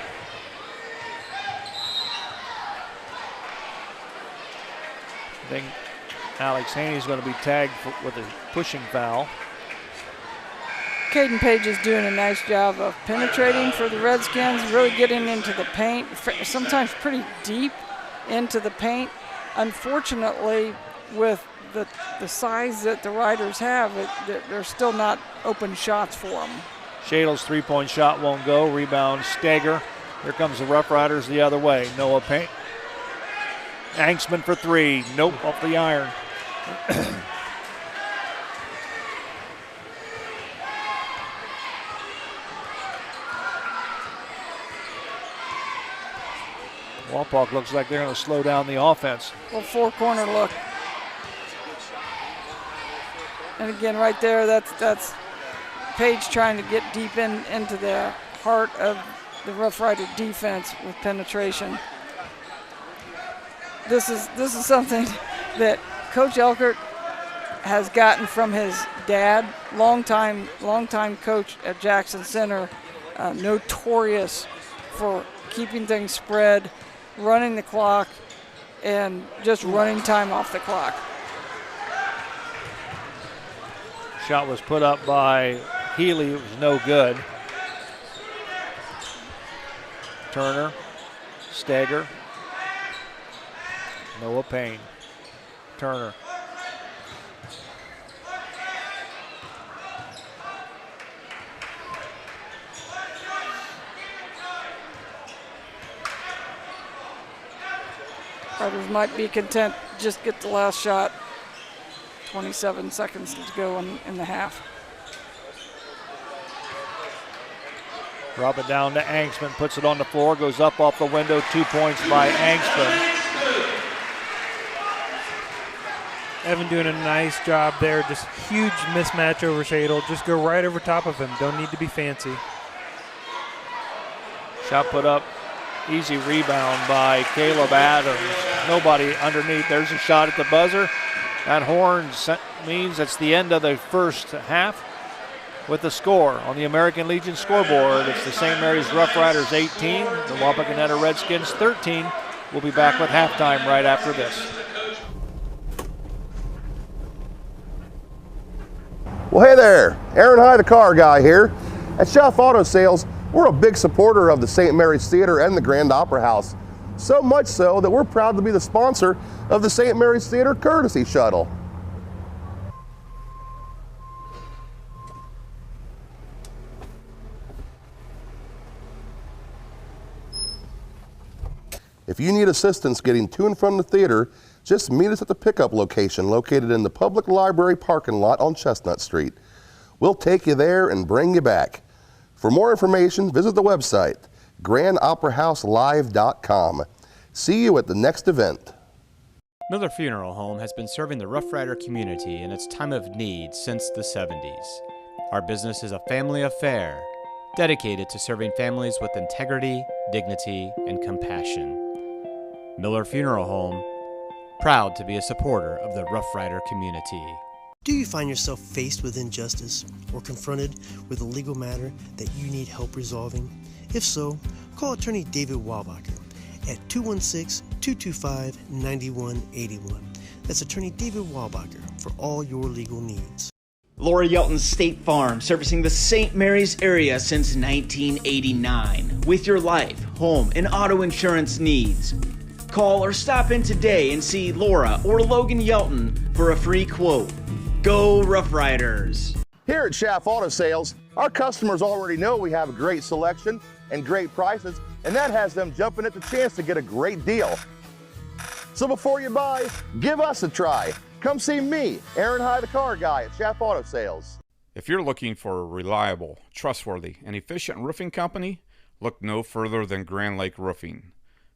I think Alex Haney's going to be tagged with a pushing foul. Caden Page is doing a nice job of penetrating for the Redskins, really getting into the paint, sometimes pretty deep into the paint. Unfortunately, with the size that the Riders have, they're still not open shots for them. Shadle's three-point shot won't go. Rebound, Steger. Here comes the Rough Riders the other way. Noah Payne. Angsman for three. Nope, off the iron. Wapak looks like they're going to slow down the offense. Well, four-corner look. And again, right there, that's Page trying to get deep into the heart of the Rough Rider defense with penetration. This is something that Coach Elkert has gotten from his dad, longtime coach at Jackson Center, notorious for keeping things spread, running the clock, and just running time off the clock. Shot was put up by Healy. It was no good. Turner, Steger, Noah Payne, Turner. Riders might be content just get the last shot. 27 seconds to go in the half. Drop it down to Angsman, puts it on the floor, goes up off the window, 2 points by Angsman. Evan doing a nice job there, just huge mismatch over Shadle. Just go right over top of him, don't need to be fancy. Shot put up, easy rebound by Caleb Adams. Nobody underneath, there's a shot at the buzzer. That horn means it's the end of the first half with the score. On the American Legion scoreboard, it's the St. Mary's Rough Riders 18, the Wapakoneta Redskins 13. We'll be back with halftime right after this. Well, hey there, Aaron High, the car guy here. At Chef Auto Sales, we're a big supporter of the St. Mary's Theater and the Grand Opera House. So much so that we're proud to be the sponsor of the St. Mary's Theater Courtesy Shuttle. If you need assistance getting to and from the theater, just meet us at the pickup location located in the public library parking lot on Chestnut Street. We'll take you there and bring you back. For more information, visit the website, grandoperahouselive.com. See you at the next event. Miller Funeral Home has been serving the Rough Rider community in its time of need since the 70s. Our business is a family affair, dedicated to serving families with integrity, dignity, and compassion. Miller Funeral Home, proud to be a supporter of the Rough Rider community. Do you find yourself faced with injustice or confronted with a legal matter that you need help resolving? If so, call attorney David Wabacher at 216-225-9181. That's attorney David Wabacher for all your legal needs. Laura Yelton's State Farm, servicing the St. Mary's area since 1989. With your life, home, and auto insurance needs. Call or stop in today and see Laura or Logan Yelton for a free quote. Go Rough Riders! Here at Schaff Auto Sales, our customers already know we have a great selection and great prices, and that has them jumping at the chance to get a great deal. So before you buy, give us a try. Come see me, Aaron High, the car guy at Schaff Auto Sales. If you're looking for a reliable, trustworthy, and efficient roofing company, look no further than Grand Lake Roofing.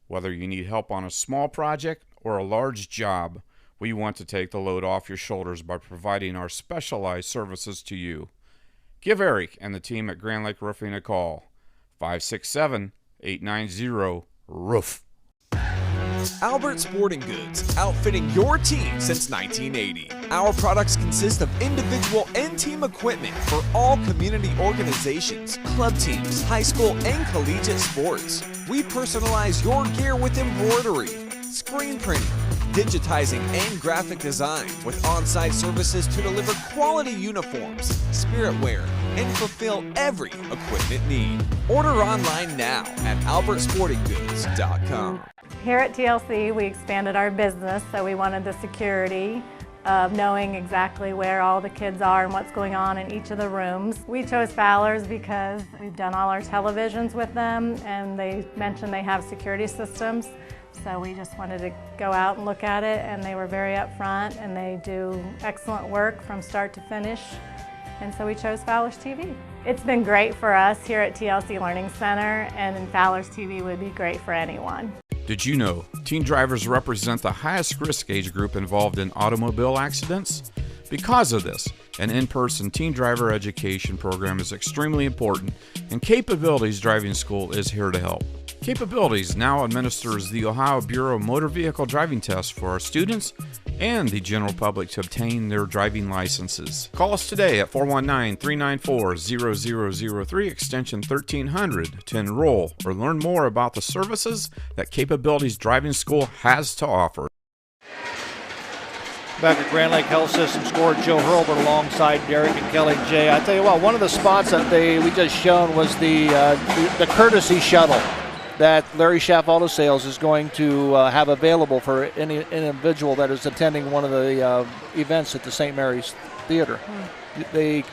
Whether you need help on a small project or a large job, we want to take the load off your shoulders by providing our specialized services to you. Give Eric and the team at Grand Lake Roofing a call. 567-890-ROOF. Albert Sporting Goods, outfitting your team since 1980. Our products consist of individual and team equipment for all community organizations, club teams, high school and collegiate sports. We personalize your gear with embroidery, screen printing, digitizing and graphic design with on-site services to deliver quality uniforms, spirit wear, and fulfill every equipment need. Order online now at albertsportinggoods.com. Here at TLC, we expanded our business, so we wanted the security of knowing exactly where all the kids are and what's going on in each of the rooms. We chose Fowler's because we've done all our televisions with them, and they mentioned they have security systems. So we just wanted to go out and look at it, and they were very upfront, and they do excellent work from start to finish. And so we chose Fowler's TV. It's been great for us here at TLC Learning Center, and Fowler's TV would be great for anyone. Did you know teen drivers represent the highest risk age group involved in automobile accidents? Because of this, an in-person teen driver education program is extremely important, and Capabilities Driving School is here to help. Capabilities now administers the Ohio Bureau of Motor Vehicle Driving Test for our students and the general public to obtain their driving licenses. Call us today at 419-394-0003 extension 1300 to enroll or learn more about the services that Capabilities Driving School has to offer. Back at Grand Lake Health System scored Joe Hurlbert alongside Derek and Kelly J. I tell you what, one of the spots that we just shown was the courtesy shuttle that Larry Schaff Auto Sales is going to have available for any individual that is attending one of the events at the St. Mary's Theater. They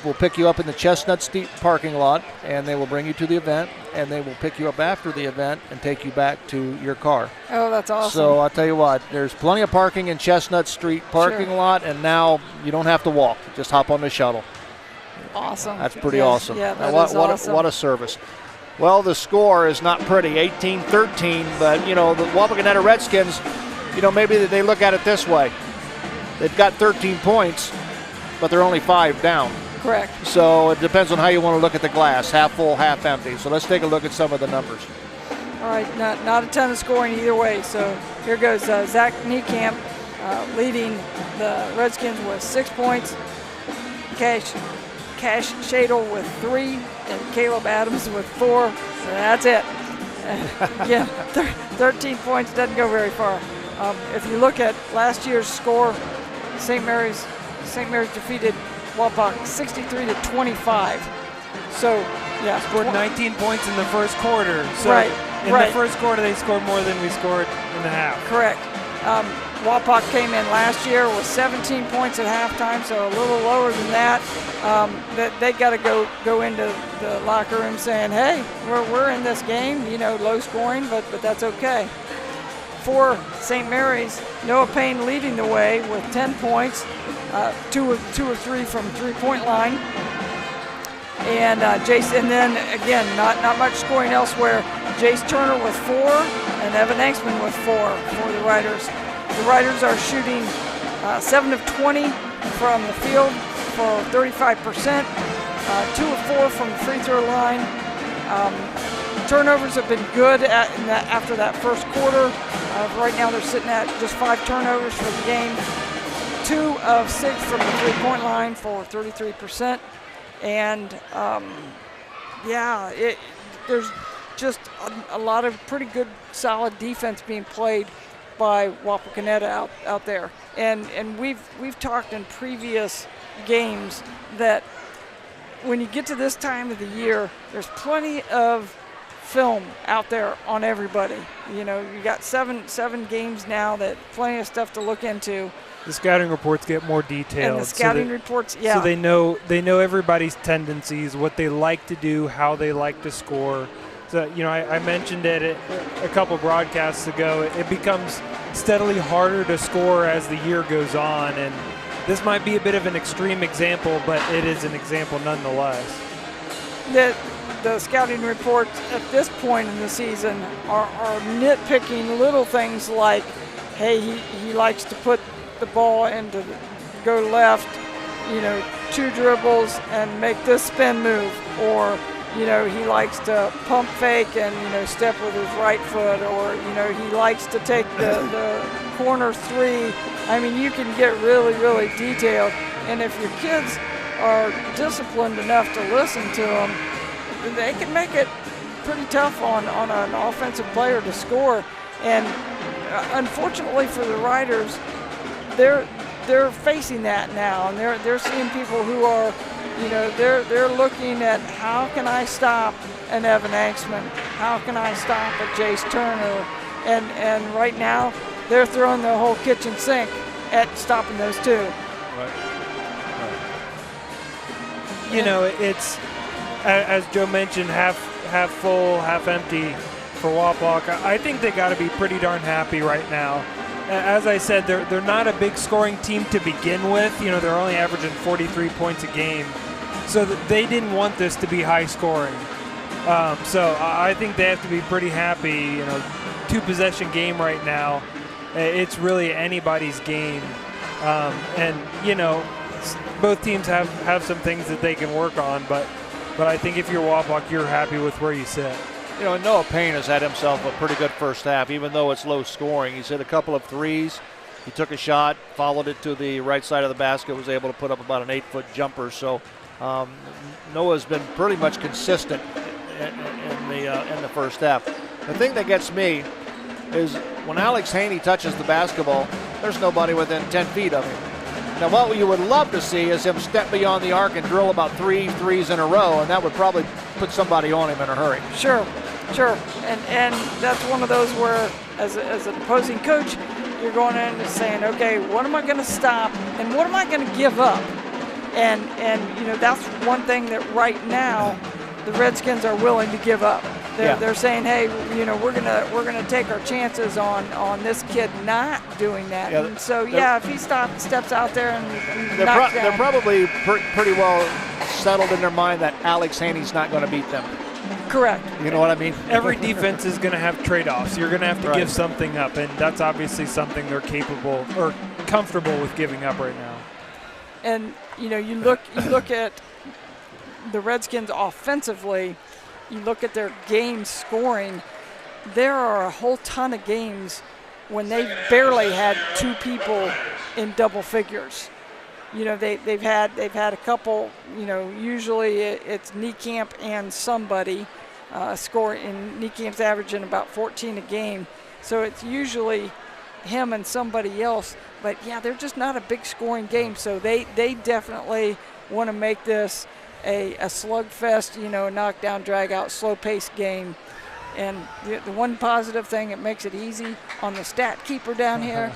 will pick you up in the Chestnut Street parking lot, and they will bring you to the event, and they will pick you up after the event and take you back to your car. Oh, that's awesome. So I'll tell you what, there's plenty of parking in Chestnut Street parking lot, and now you don't have to walk. Just hop on the shuttle. Awesome. That's pretty awesome. Yeah, that now, is awesome. What a service. Well, the score is not pretty, 18-13, but, you know, the Wapakoneta Redskins, you know, maybe they look at it this way. They've got 13 points, but they're only 5 down. Correct. So it depends on how you want to look at the glass, half full, half empty. So let's take a look at some of the numbers. All right, not a ton of scoring either way. So here goes Zach Niekamp leading the Redskins with 6 points. Cash Shadle with 3, and Caleb Adams with 4. So that's it. Yeah, 13 points doesn't go very far. If you look at last year's score, St. Mary's defeated Wapak 63-25. So, yeah. Scored 19 points in the first quarter. So in the first quarter, they scored more than we scored in the half. Correct. Wapak came in last year with 17 points at halftime, so a little lower than that. They got to go into the locker room saying, "Hey, we're in this game. You know, low scoring, but that's okay." For St. Mary's, Noah Payne leading the way with 10 points, 2 of 3 from three-point line, and Jace. And then again, not much scoring elsewhere. Jace Turner with 4, and Evan Engsman with 4 for the Riders. The Riders are shooting 7 of 20 from the field for 35%, 2 of 4 from the free throw line. Turnovers have been good after that first quarter. Right now they're sitting at just 5 turnovers for the game. 2 of 6 from the three-point line for 33%. And there's just a lot of pretty good, solid defense being played by Wapakoneta out there. And we've talked in previous games that when you get to this time of the year, there's plenty of film out there on everybody. You know, you got seven games now, that plenty of stuff to look into. The scouting reports get more detailed. And the scouting reports, yeah. So they know everybody's tendencies, what they like to do, how they like to score. So, you know, I mentioned it a couple broadcasts ago. It becomes steadily harder to score as the year goes on, and this might be a bit of an extreme example, but it is an example nonetheless. The scouting reports at this point in the season are nitpicking little things like, hey, he likes to put the ball into go left, you know, 2 dribbles and make this spin move, or you know, he likes to pump fake and, you know, step with his right foot, or, you know, he likes to take the corner 3. I mean, you can get really, really detailed. And if your kids are disciplined enough to listen to them, they can make it pretty tough on an offensive player to score. And unfortunately for the Riders, they're facing that now, and they're seeing people who are, they're looking at how can I stop an Evan Anksman, how can I stop a Jace Turner, and right now they're throwing the whole kitchen sink at stopping those two. Right. It's as Joe mentioned, half full, half empty for Wapak. I think they got to be pretty darn happy right now. As I said, they're not a big scoring team to begin with. They're only averaging 43 points a game, so they didn't want this to be high scoring. So I think they have to be pretty happy. 2-possession game right now. It's really anybody's game, and both teams have some things that they can work on, but I think if you're Wapak, you're happy with where you sit. Noah Payne has had himself a pretty good first half, even though it's low scoring. He's hit a couple of threes. He took a shot, followed it to the right side of the basket, was able to put up about an 8-foot jumper. So Noah's been pretty much consistent in the first half. The thing that gets me is when Alex Haney touches the basketball, there's nobody within 10 feet of him. Now, what you would love to see is him step beyond the arc and drill about 3 threes in a row, and that would probably put somebody on him in a hurry. Sure. And that's one of those where, as an opposing coach, you're going in and saying, okay, what am I going to stop, and what am I going to give up? And that's one thing that right now the Redskins are willing to give up. They're saying, hey, we're gonna take our chances on this kid not doing that. Yeah, and so if he steps out there and knocks down. They're probably pretty well settled in their mind that Alex Haney's not going to beat them. Correct. You know what I mean? Every defense is going to have trade-offs. You're going to have to give something up, and that's obviously something they're capable or comfortable with giving up right now. And you look at the Redskins offensively. You look at their game scoring, there are a whole ton of games when they barely had 2 people in double figures. They've had a couple, usually it's Niekamp and somebody scoring. Niekamp's averaging about 14 a game. So it's usually him and somebody else. But they're just not a big scoring game. So they definitely want to make this a slugfest, knockdown, drag-out, slow-paced game. And the one positive thing, it makes it easy on the stat keeper down here.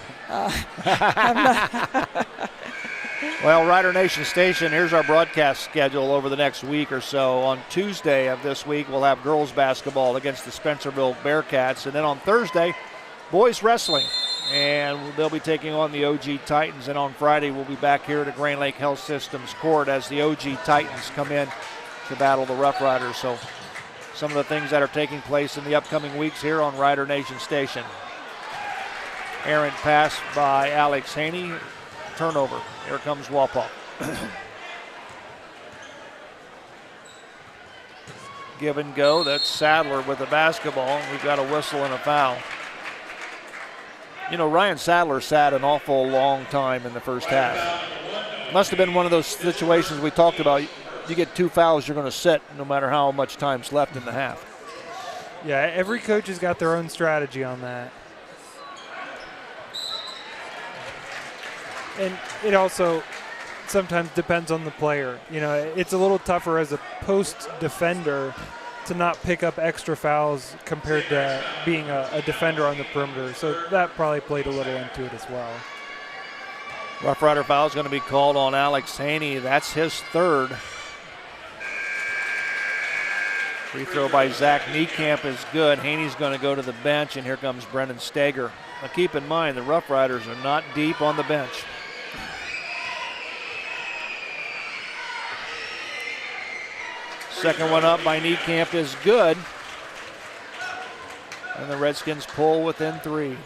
Well, Rider Nation Station, here's our broadcast schedule over the next week or so. On Tuesday of this week, we'll have girls basketball against the Spencerville Bearcats. And then on Thursday, boys wrestling. And they'll be taking on the OG Titans. And on Friday, we'll be back here at Grand Lake Health Systems Court as the OG Titans come in to battle the Rough Riders. So some of the things that are taking place in the upcoming weeks here on Rider Nation Station. Errant pass by Alex Haney. Turnover. Here comes Wapak. Give and go. That's Sadler with the basketball. We've got a whistle and a foul. Ryan Sadler sat an awful long time in the first half. Must have been one of those situations we talked about. You get 2 fouls, you're going to sit no matter how much time's left in the half. Yeah, every coach has got their own strategy on that. And it also sometimes depends on the player. It's a little tougher as a post defender to not pick up extra fouls compared to being a defender on the perimeter. So that probably played a little into it as well. Rough Rider foul is going to be called on Alex Haney. That's his 3rd. Free throw by Zach Niekamp is good. Haney's going to go to the bench, and here comes Brendan Stager. Now keep in mind, the Rough Riders are not deep on the bench. Second one up by Niekamp is good. And the Redskins pull within 3.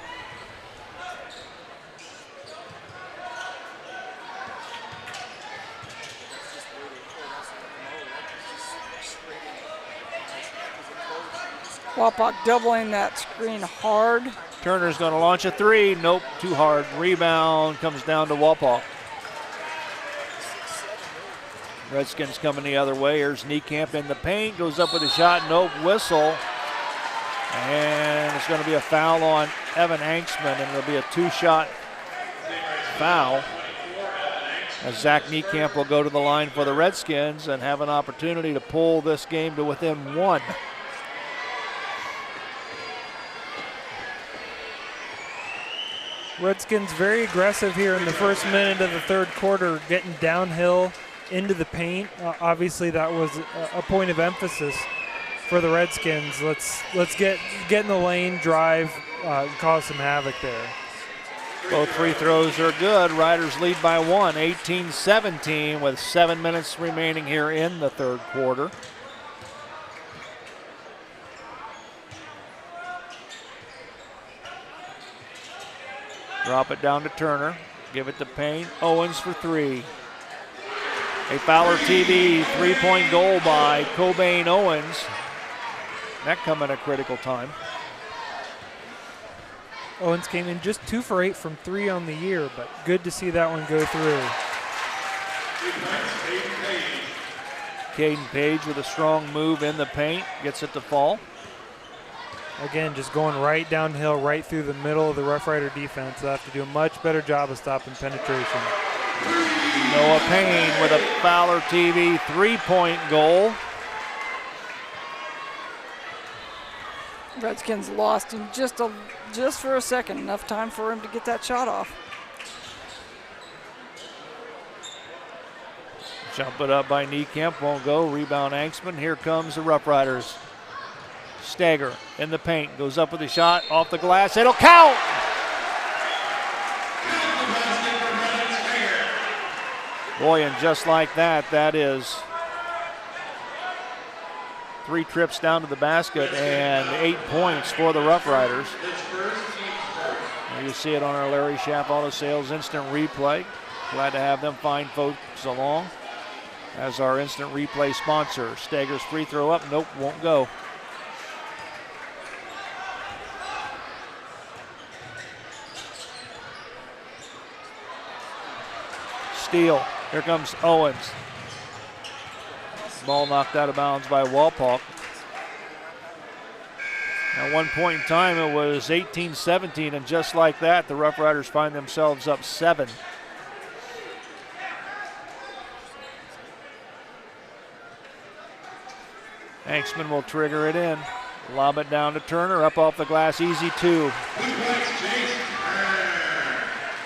Wapak doubling that screen hard. Turner's going to launch a 3. Nope, too hard. Rebound comes down to Wapak. Redskins coming the other way. Here's Niekamp in the paint. Goes up with a shot. Nope, whistle. And it's going to be a foul on Evan Anksman, and it'll be a 2-shot foul as Zach Niekamp will go to the line for the Redskins and have an opportunity to pull this game to within 1. Redskins very aggressive here in the first minute of the third quarter, getting downhill into the paint. Obviously, that was a point of emphasis for the Redskins. Let's get in the lane, drive, cause some havoc there. Both free throws are good. Riders lead by 1, 18-17, with 7 minutes remaining here in the third quarter. Drop it down to Turner. Give it to Payne. Owens for 3. A Fowler TV 3-point goal by Cobain Owens. That come at a critical time. Owens came in just 2 for 8 from 3 on the year, but good to see that one go through. Caden Page with a strong move in the paint. Gets it to fall. Again, just going right downhill, right through the middle of the Rough Rider defense. They'll have to do a much better job of stopping penetration. Noah Payne with a Fowler TV 3-point goal. Redskins lost in just for a second, enough time for him to get that shot off. Jump it up by Niekamp, won't go. Rebound Anksman. Here comes the Rough Riders. Stagger in the paint, goes up with a shot off the glass. It'll count. Boy, and just like that, that is 3 trips down to the basket and 8 points for the Rough Riders. You see it on our Larry Schaff Auto Sales instant replay. Glad to have them find folks along as our instant replay sponsor. Stagger's free throw up, nope, won't go. Steal. Here comes Owens. Ball knocked out of bounds by Walpaw. At one point in time, it was 18-17, and just like that, the Rough Riders find themselves up 7. Anksman will trigger it in. Lob it down to Turner, up off the glass, easy 2.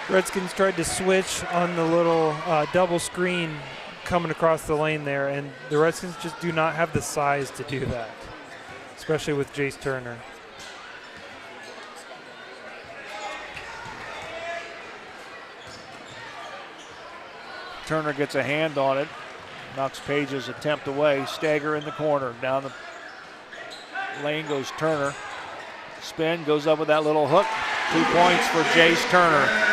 Redskins tried to switch on the little double screen coming across the lane there, and the Redskins just do not have the size to do that, especially with Jace Turner. Turner gets a hand on it, knocks Page's attempt away. Stagger in the corner, down the lane goes Turner. Spin, goes up with that little hook. 2 points for Jace Turner.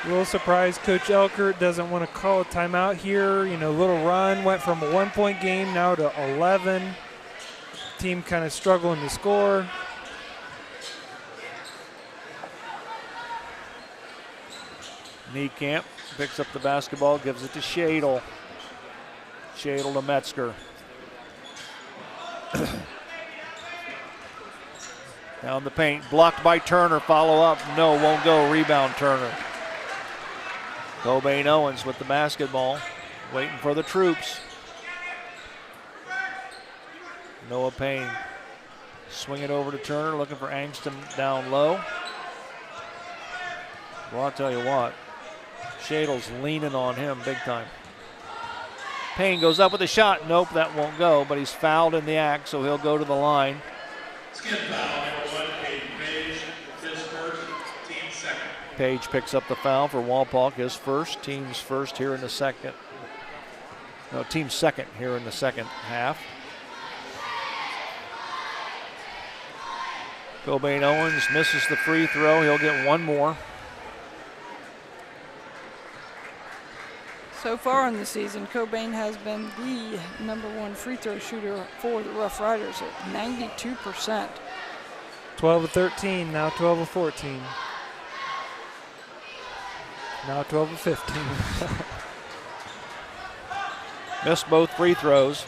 A little surprised Coach Elkert doesn't want to call a timeout here. You know, little run, went from a 1-point game now to 11. Team kind of struggling to score. Niekamp picks up the basketball, gives it to Shadle. Shadle to Metzger. Down the paint, blocked by Turner, follow up, no, won't go, rebound Turner. Cobain Owens with the basketball, waiting for the troops. Noah Payne, swing it over to Turner, looking for Angston down low. Well, I'll tell you what, Shadle's leaning on him big time. Payne goes up with a shot, nope, that won't go, but he's fouled in the act, so he'll go to the line. Page picks up the foul for Walpaw, his first, team's first here in the second. No, team's second here in the second half. Cobain Owens misses the free throw. He'll get one more. So far in the season, Cobain has been the #1 free throw shooter for the Rough Riders at 92%. 12 of 13, now 12 of 14. Now 12 of 15. Missed both free throws.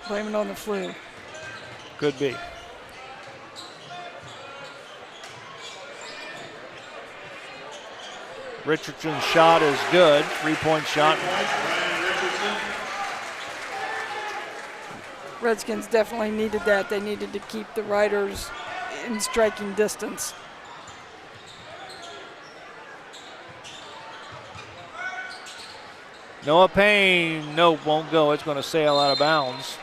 Blame it on the flu. Could be. Richardson's shot is good. 3-point shot. Redskins definitely needed that. They needed to keep the Riders in striking distance. Noah Payne, nope, won't go. It's going to sail out of bounds.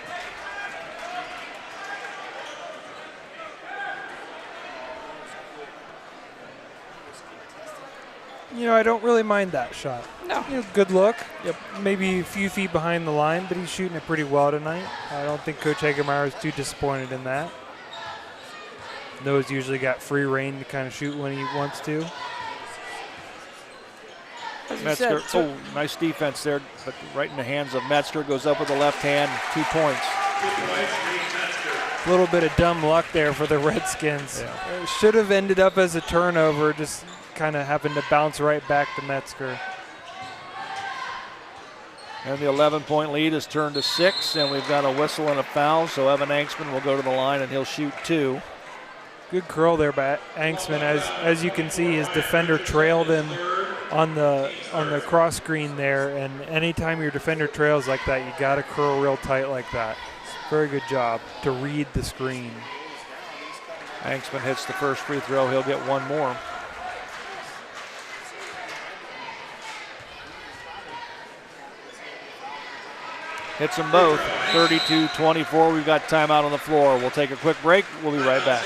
You know, I don't really mind that shot. No. You know, good look. Yep. Maybe a few feet behind the line, but he's shooting it pretty well tonight. I don't think Coach Hagemeyer is too disappointed in that. Noah's usually got free reign to kind of shoot when he wants to. Metzger, nice defense there, but right in the hands of Metzger, goes up with the left hand, 2 points. A little bit of dumb luck there for the Redskins. Yeah. It should have ended up as a turnover, just kind of happened to bounce right back to Metzger. And the 11-point lead is turned to 6, and we've got a whistle and a foul, so Evan Angstman will go to the line and he'll shoot 2. Good curl there by Angstman. As you can see, his defender trailed him on the cross screen there, and anytime your defender trails like that, you got to curl real tight like that. Very good job to read the screen. Angstman hits the first free throw. He'll get one more. Hits them both. 32-24. We've got timeout on the floor. We'll take a quick break. We'll be right back.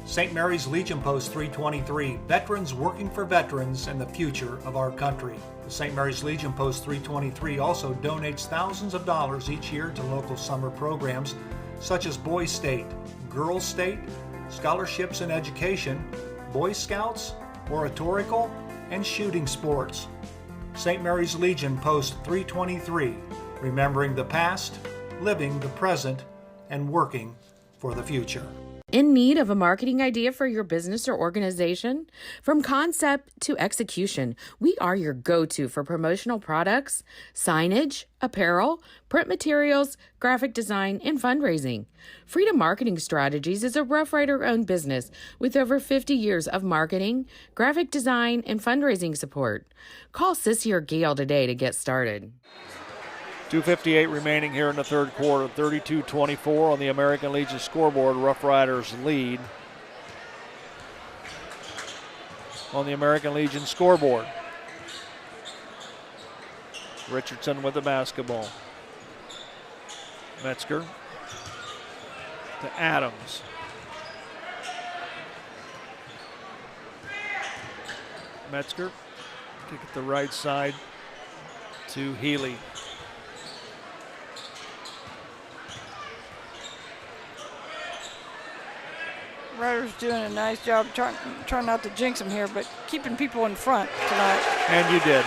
St. Mary's Legion Post 323, veterans working for veterans and the future of our country. The St. Mary's Legion Post 323 also donates thousands of dollars each year to local summer programs such as Boys State, Girls State, scholarships in education, Boy Scouts, oratorical, and shooting sports. St. Mary's Legion Post 323, remembering the past, living the present, and working for the future. In need of a marketing idea for your business or organization? From concept to execution, we are your go-to for promotional products, signage, apparel, print materials, graphic design, and fundraising. Freedom Marketing Strategies is a Rough Rider-owned business with over 50 years of marketing, graphic design, and fundraising support. Call Sissy or Gail today to get started. 2:58 remaining here in the third quarter. 32-24 on the American Legion scoreboard. Rough Riders lead on the American Legion scoreboard. Richardson with the basketball. Metzger to Adams. Metzger kick at the right side to Healy. Riders doing a nice job trying not to jinx them here, but keeping people in front tonight. And you did.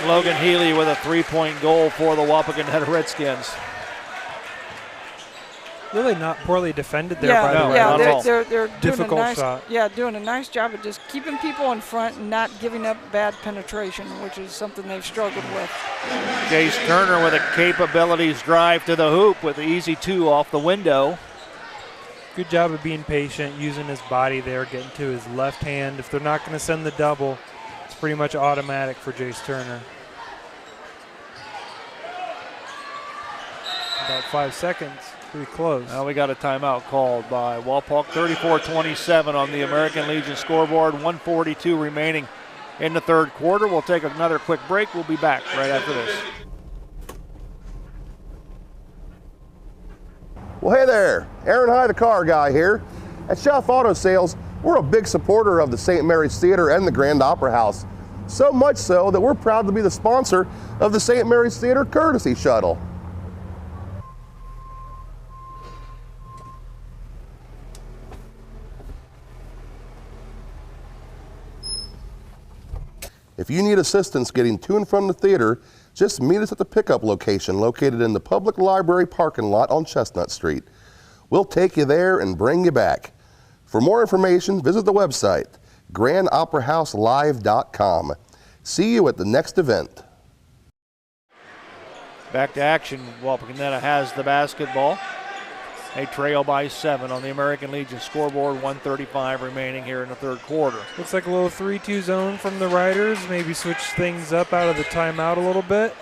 Logan Healy with a 3-point goal for the Wapakoneta Redskins. Really not poorly defended there by the Riders. They're doing difficult a nice, shot. Yeah, doing a nice job of just keeping people in front and not giving up bad penetration, which is something they've struggled with. Jace Turner with a capabilities drive to the hoop with the easy 2 off the window. Good job of being patient, using his body there, getting to his left hand. If they're not going to send the double, it's pretty much automatic for Jace Turner. About 5 seconds, pretty close. Now we got a timeout called by Walpock. 34-27 on the American Legion scoreboard. 1:42 remaining in the third quarter. We'll take another quick break. We'll be back right after this. Well, hey there, Aaron High, the car guy here. At Shelf Auto Sales, we're a big supporter of the St. Mary's Theater and the Grand Opera House. So much so that we're proud to be the sponsor of the St. Mary's Theater Courtesy Shuttle. If you need assistance getting to and from the theater, just meet us at the pickup location located in the Public Library parking lot on Chestnut Street. We'll take you there and bring you back. For more information, visit the website, grandoperahouselive.com. See you at the next event. Back to action. Wapakoneta has the basketball. They trail by 7 on the American Legion scoreboard. 1:35 remaining here in the third quarter. Looks like a little 3-2 zone from the Riders. Maybe switch things up out of the timeout a little bit.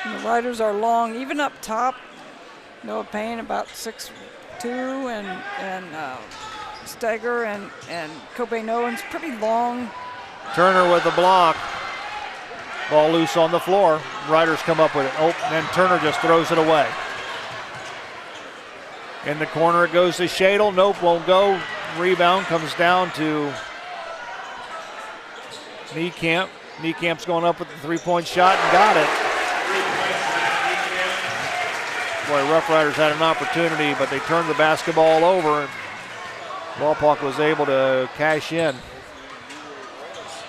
And the Riders are long, even up top. Noah Payne about 6'2", and Steger and Cobain Owens pretty long. Turner with the block. Ball loose on the floor. Riders come up with it. Oh, and then Turner just throws it away. In the corner it goes to Shadle. Nope, won't go. Rebound comes down to Niekamp. Niekamp's going up with the three-point shot and got it. Boy, Rough Riders had an opportunity, but they turned the basketball over, and Walpock was able to cash in.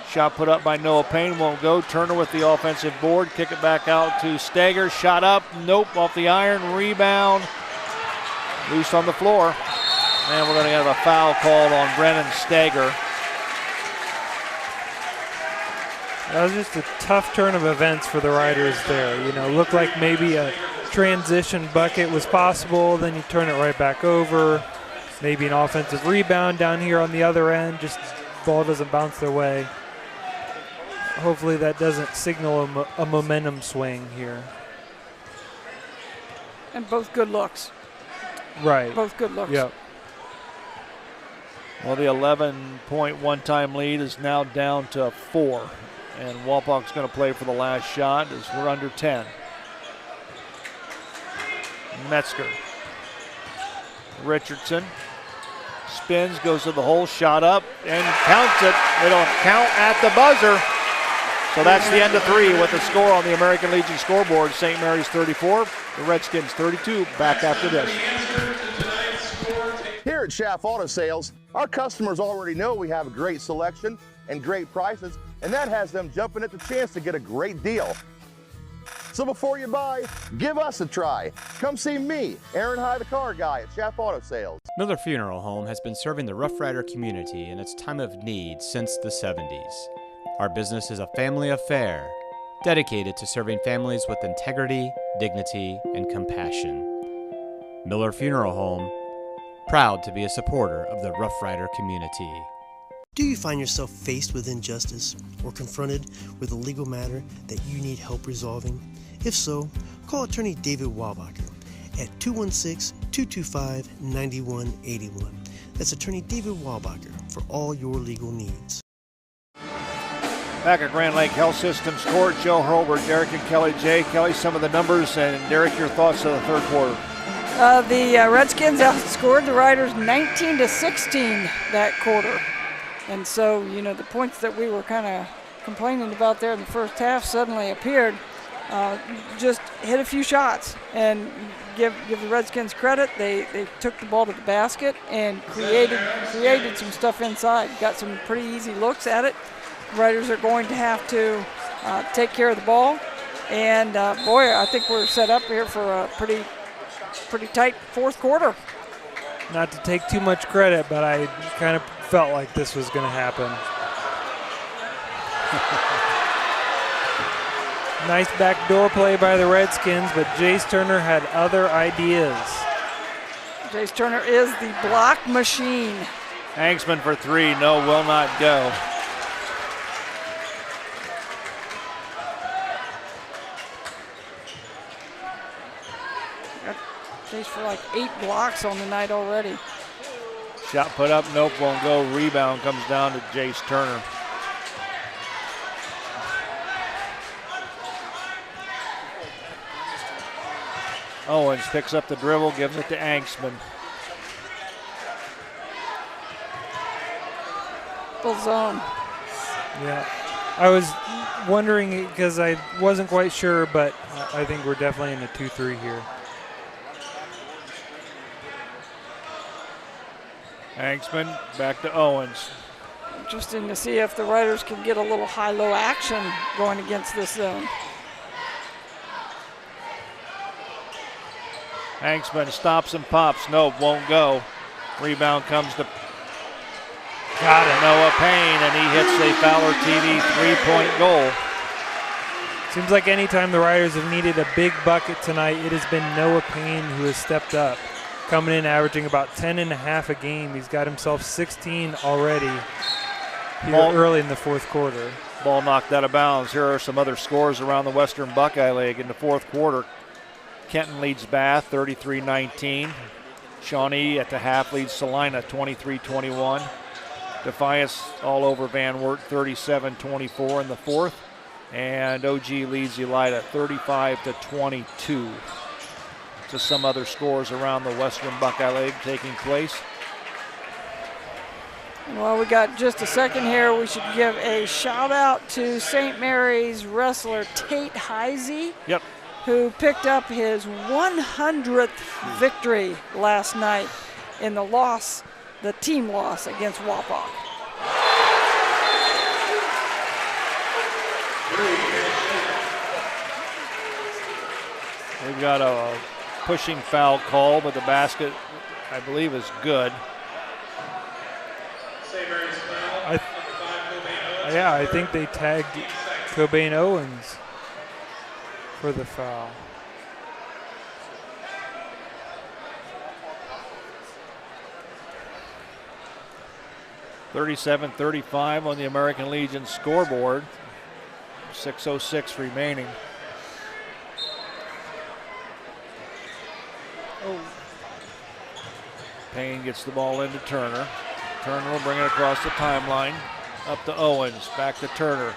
Shot put up by Noah Payne, won't go. Turner with the offensive board, kick it back out to Steger. Shot up, nope, off the iron, rebound. Loose on the floor. And we're going to have a foul called on Brennan Steger. That was just a tough turn of events for the Riders there. You know, looked like maybe a transition bucket was possible, then you turn it right back over. Maybe an offensive rebound down here on the other end, just ball doesn't bounce their way. Hopefully that doesn't signal a momentum swing here. And both good looks. Right. Both good looks. Yep. Well, the 11-point one-time lead is now down to 4. And Walpock's going to play for the last shot as we're under 10. Metzger. Richardson spins, goes to the hole, shot up, and counts it. It'll count at the buzzer. So that's the end of 3 with the score on the American Legion scoreboard. St. Mary's 34, the Redskins 32. Back after this. Here at Schaff Auto Sales, our customers already know we have a great selection and great prices, and that has them jumping at the chance to get a great deal. So before you buy, give us a try. Come see me, Aaron High, the car guy at Schaff Auto Sales. Miller Funeral Home has been serving the Rough Rider community in its time of need since the 70s. Our business is a family affair, dedicated to serving families with integrity, dignity, and compassion. Miller Funeral Home, proud to be a supporter of the Rough Rider community. Do you find yourself faced with injustice or confronted with a legal matter that you need help resolving? If so, call attorney David Wabacher at 216-225-9181. That's attorney David Wabacher for all your legal needs. Back at Grand Lake Health Systems Court, Joe Hurlbert, Derek and Kelly. Jay, Kelly, some of the numbers, and Derek, your thoughts of the third quarter. The Redskins outscored the Riders 19-16 that quarter. And so, you know, the points that we were kind of complaining about there in the first half suddenly appeared. Just hit a few shots and give the Redskins credit. They took the ball to the basket and created some stuff inside. Got some pretty easy looks at it. The Riders are going to have to take care of the ball. And, boy, I think we're set up here for a pretty tight fourth quarter. Not to take too much credit, but I kind of felt like this was going to happen. Nice backdoor play by the Redskins, but Jace Turner had other ideas. Jace Turner is the block machine. Hanksman for 3, no, will not go. Jace for like 8 blocks on the night already. Shot put up, nope, won't go. Rebound comes down to Jace Turner. Owens picks up the dribble, gives it to Hanksman. Full zone. Yeah. I was wondering because I wasn't quite sure, but I think we're definitely in a 2-3 here. Hanksman back to Owens. Interesting to see if the Riders can get a little high-low action going against this zone. Hanksman stops and pops. Nope, won't go. Rebound comes to Got it. Noah Payne, and he hits a Fowler TV 3-point goal. Seems like anytime the Riders have needed a big bucket tonight, it has been Noah Payne who has stepped up, coming in averaging about 10.5 a game. He's got himself 16 already here early in the fourth quarter. Ball knocked out of bounds. Here are some other scores around the Western Buckeye League in the fourth quarter. Kenton leads Bath 33-19. Shawnee at the half leads Salina 23-21. Defiance all over Van Wert 37-24 in the fourth. And OG leads Elida 35-22. Just some other scores around the Western Buckeye League taking place. Well, we got just a second here. We should give a shout out to St. Mary's wrestler Tate Heisey, who picked up his 100th victory last night in the team loss against Wapak. We've got a pushing foul call, but the basket, I believe, is good. I think they tagged Cobain Owens for the foul. (37-35) on the American Legion scoreboard. 6:06 remaining. Payne gets the ball into Turner. Turner will bring it across the timeline. Up to Owens, back to Turner.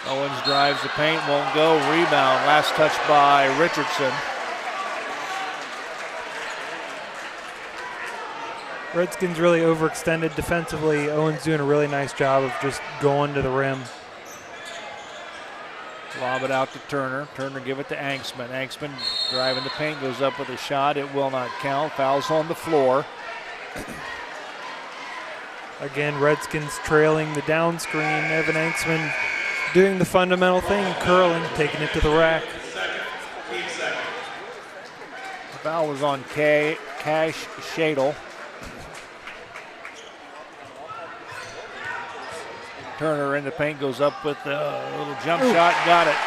Owens drives the paint, won't go. Rebound, last touch by Richardson. Redskins really overextended defensively. Owens doing a really nice job of just going to the rim. Lob it out to Turner. Turner give it to Angstman. Angstman driving the paint, goes up with a shot. It will not count. Fouls on the floor. Again, Redskins trailing the down screen. Evan Angstman doing the fundamental thing, curling, taking it to the rack. The foul was on Cash Shadle. Turner in the paint, goes up with a little jump shot, got it.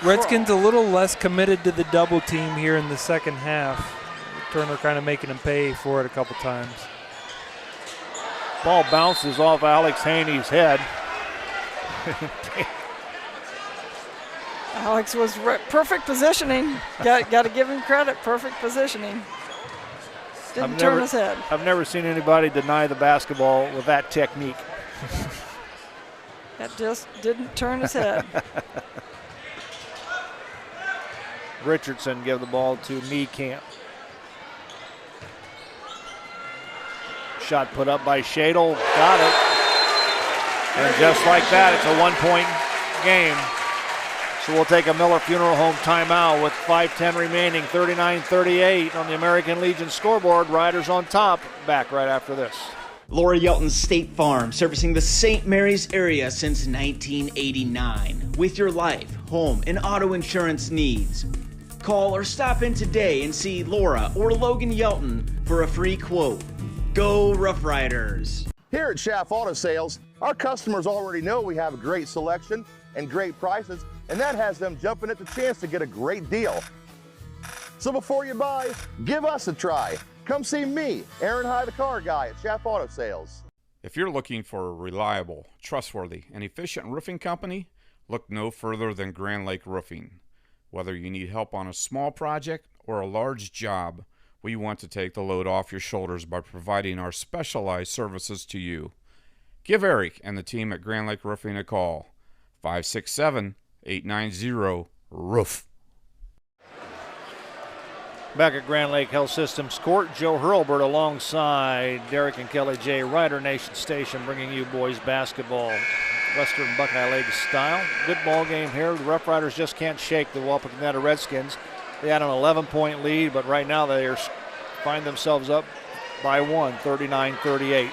Redskins a little less committed to the double team here in the second half. Turner kind of making him pay for it a couple times. Ball bounces off Alex Haney's head. Alex was perfect positioning. Got to give him credit. Perfect positioning. Didn't turn his head. I've never seen anybody deny the basketball with that technique. That just didn't turn his head. Richardson give the ball to Niekamp. Shot put up by Shadle, got it. And just like that, it's a 1-point game. So we'll take a Miller Funeral Home timeout with 5:10 remaining, 39-38 on the American Legion scoreboard. Riders on top, back right after this. Laura Yelton State Farm, servicing the St. Mary's area since 1989. With your life, home, and auto insurance needs. Call or stop in today and see Laura or Logan Yelton for a free quote. Go Rough Riders! Here at Schaff Auto Sales, our customers already know we have a great selection and great prices, and that has them jumping at the chance to get a great deal. So before you buy, give us a try. Come see me, Aaron High, the car guy at Schaff Auto Sales. If you're looking for a reliable, trustworthy, and efficient roofing company, look no further than Grand Lake Roofing. Whether you need help on a small project or a large job, we want to take the load off your shoulders by providing our specialized services to you. Give Eric and the team at Grand Lake Roofing a call. 567-890-ROOF. Back at Grand Lake Health Systems Court, Joe Hurlbert alongside Derek and Kelly J. Rider Nation Station, bringing you boys basketball, Western Buckeye League style. Good ball game here. The Rough Riders just can't shake the Wapakoneta Redskins. They had an 11-point lead, but right now they find themselves up by one, 39-38.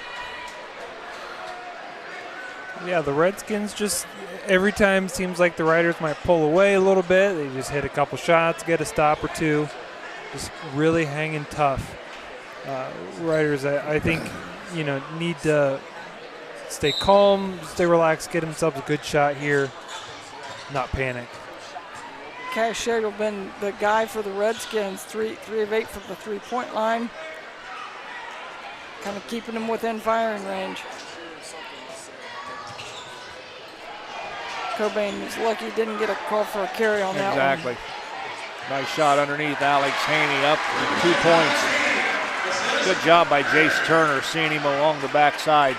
Yeah, the Redskins just every time seems like the Riders might pull away a little bit. They just hit a couple shots, get a stop or two. Just really hanging tough. Riders, I think, need to stay calm, stay relaxed, get themselves a good shot here, not panic. Cash Shadle been the guy for the Redskins, 3 of 8 from the three-point line. Kind of keeping them within firing range. Cobain is lucky he didn't get a call for a carry on that one. Exactly. Nice shot underneath Alex Haney, up 2 points. Good job by Jace Turner seeing him along the backside.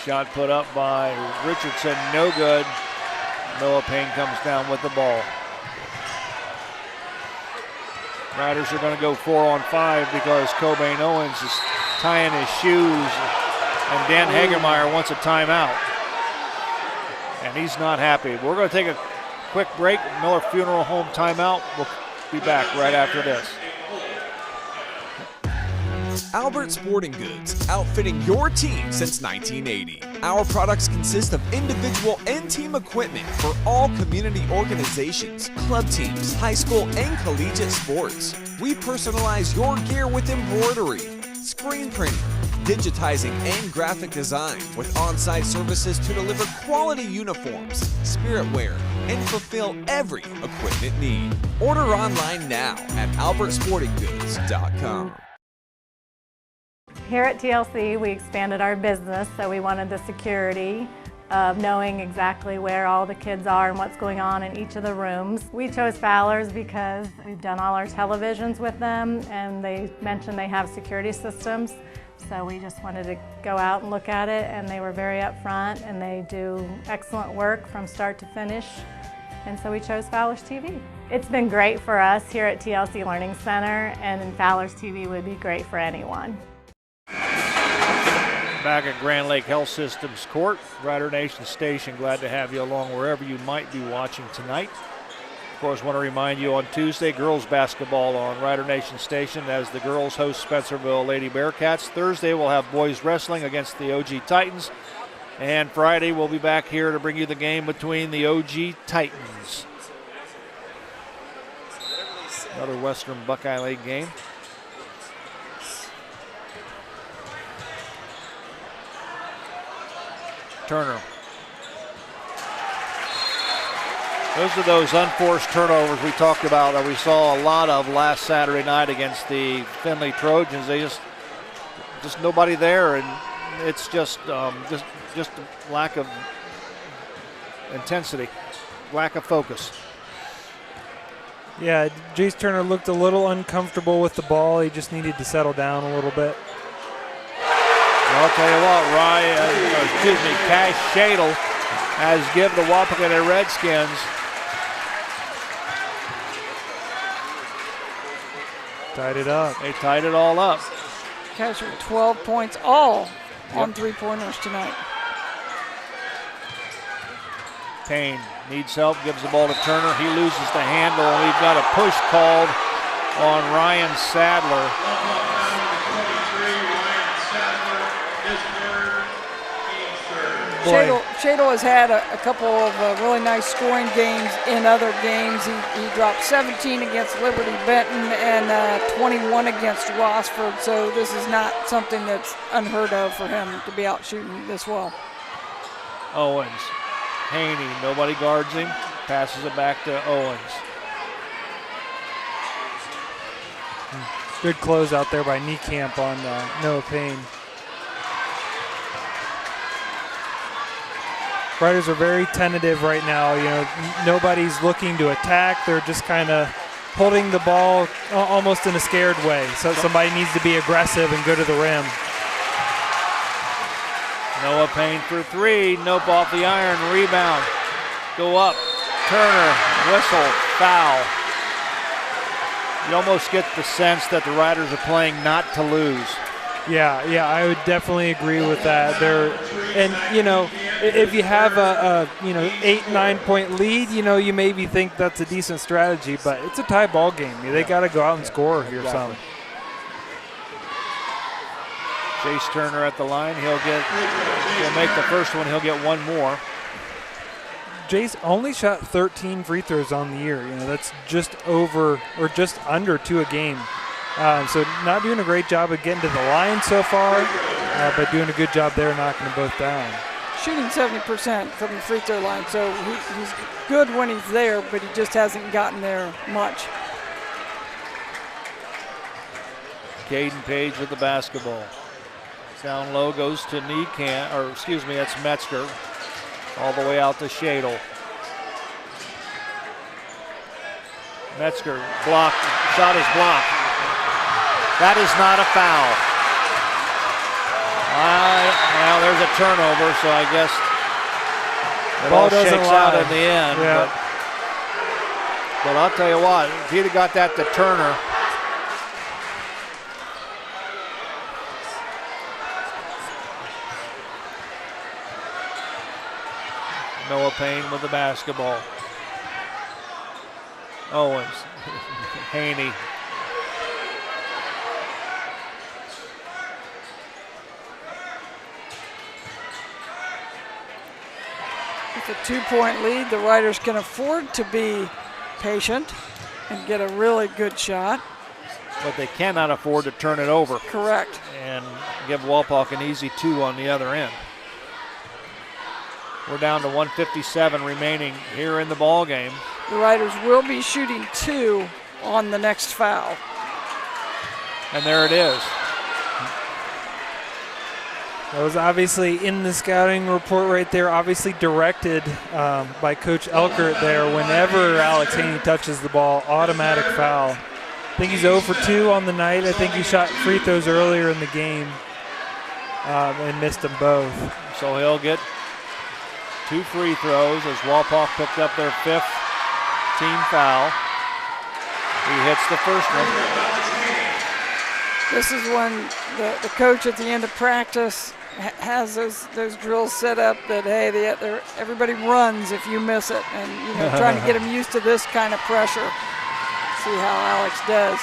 Shot put up by Richardson, no good. Noah Payne comes down with the ball. Riders are going to go 4 on 5 because Cobain Owens is tying his shoes, and Dan Hagemeyer wants a timeout. And he's not happy. We're going to take a quick break. Miller Funeral Home timeout. We'll be back right after this. Albert Sporting Goods, outfitting your team since 1980. Our products consist of individual and team equipment for all community organizations, club teams, high school and collegiate sports. We personalize your gear with embroidery, screen printing, digitizing and graphic design with on-site services to deliver quality uniforms, spirit wear, and fulfill every equipment need. Order online now at albertsportinggoods.com. Here at TLC, we expanded our business, so we wanted the security of knowing exactly where all the kids are and what's going on in each of the rooms. We chose Fowler's because we've done all our televisions with them, and they mentioned they have security systems. So we just wanted to go out and look at it, and they were very upfront, and they do excellent work from start to finish. And so we chose Fowler's TV. It's been great for us here at TLC Learning Center, and Fowler's TV would be great for anyone. Back at Grand Lake Health Systems Court, Rider Nation Station, glad to have you along wherever you might be watching tonight. Of course, want to remind you on Tuesday, girls basketball on Rider Nation Station as the girls host Spencerville Lady Bearcats. Thursday, we'll have boys wrestling against the OG Titans. And Friday, we'll be back here to bring you the game between the OG Titans. Another Western Buckeye League game. Turner. Those are those unforced turnovers we talked about that we saw a lot of last Saturday night against the Findlay Trojans. They just nobody there, and it's just a lack of intensity, lack of focus. Yeah, Jace Turner looked a little uncomfortable with the ball. He just needed to settle down a little bit. I'll tell you what, Cash Shadle has given the Wapakoneta Redskins tied it up. They tied it all up. Cash with 12 points, all on three-pointers tonight. Payne needs help, gives the ball to Turner. He loses the handle, and we've got a push called on Ryan Sadler. Shadle has had a couple of really nice scoring games in other games. He dropped 17 against Liberty Benton and 21 against Rossford, so this is not something that's unheard of for him to be out shooting this well. Owens, Haney, nobody guards him, passes it back to Owens. Good close out there by Niekamp on Noah Payne. Riders are very tentative right now. Nobody's looking to attack. They're just kind of holding the ball almost in a scared way. So somebody needs to be aggressive and go to the rim. Noah Payne for 3. Nope off the iron. Rebound. Go up. Turner. Whistle. Foul. You almost get the sense that the Riders are playing not to lose. Yeah, I would definitely agree with that. if you have a 8-9 point lead, you maybe think that's a decent strategy, but it's a tie ball game. They got to go out and score here some. Chase Turner at the line. He'll make the first one. He'll get one more. Jace only shot 13 free throws on the year. That's just over or just under 2 a game. So not doing a great job of getting to the line so far, but doing a good job there knocking them both down. Shooting 70% from the free throw line, so he's good when he's there, but he just hasn't gotten there much. Caden Page with the basketball. Down low goes to that's Metzger. All the way out to Shadle. Metzger blocked, shot is blocked. That is not a foul. Well, there's a turnover, so I guess it all shakes out in the end. Yeah. But I'll tell you what, if he'd have got that to Turner, Noah Payne with the basketball. Owens, Haney. With a 2-point lead, the Riders can afford to be patient and get a really good shot. But they cannot afford to turn it over. Correct. And give Wapak an easy 2 on the other end. We're down to 1:57 remaining here in the ball game. The Riders will be shooting 2 on the next foul. And there it is. That was obviously in the scouting report right there, obviously directed by Coach Elkert there. Whenever Alex Haney touches the ball, automatic foul. I think he's 0 for 2 on the night. I think he shot free throws earlier in the game and missed them both. So he'll get 2 free throws as Wapak picked up their 5th team foul. He hits the first one. This is when the coach at the end of practice has those drills set up that, hey, everybody runs if you miss it. And, trying to get them used to this kind of pressure. See how Alex does.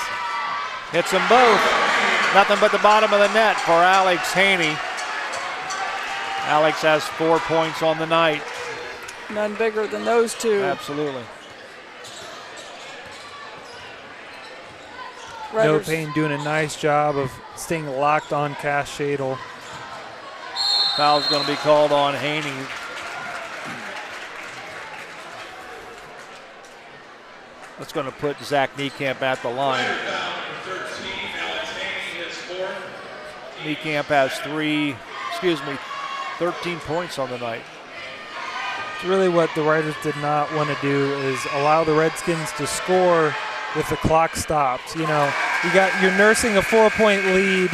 Hits them both. Nothing but the bottom of the net for Alex Haney. Alex has 4 points on the night. None bigger than those 2. Absolutely. Noah Payne doing a nice job of staying locked on Cass Shadle. Foul's going to be called on Haney. That's going to put Zach Niekamp at the line. 13 has 13 points on the night. It's really what the Riders did not want to do is allow the Redskins to score with the clock stopped. You're nursing a 4-point lead.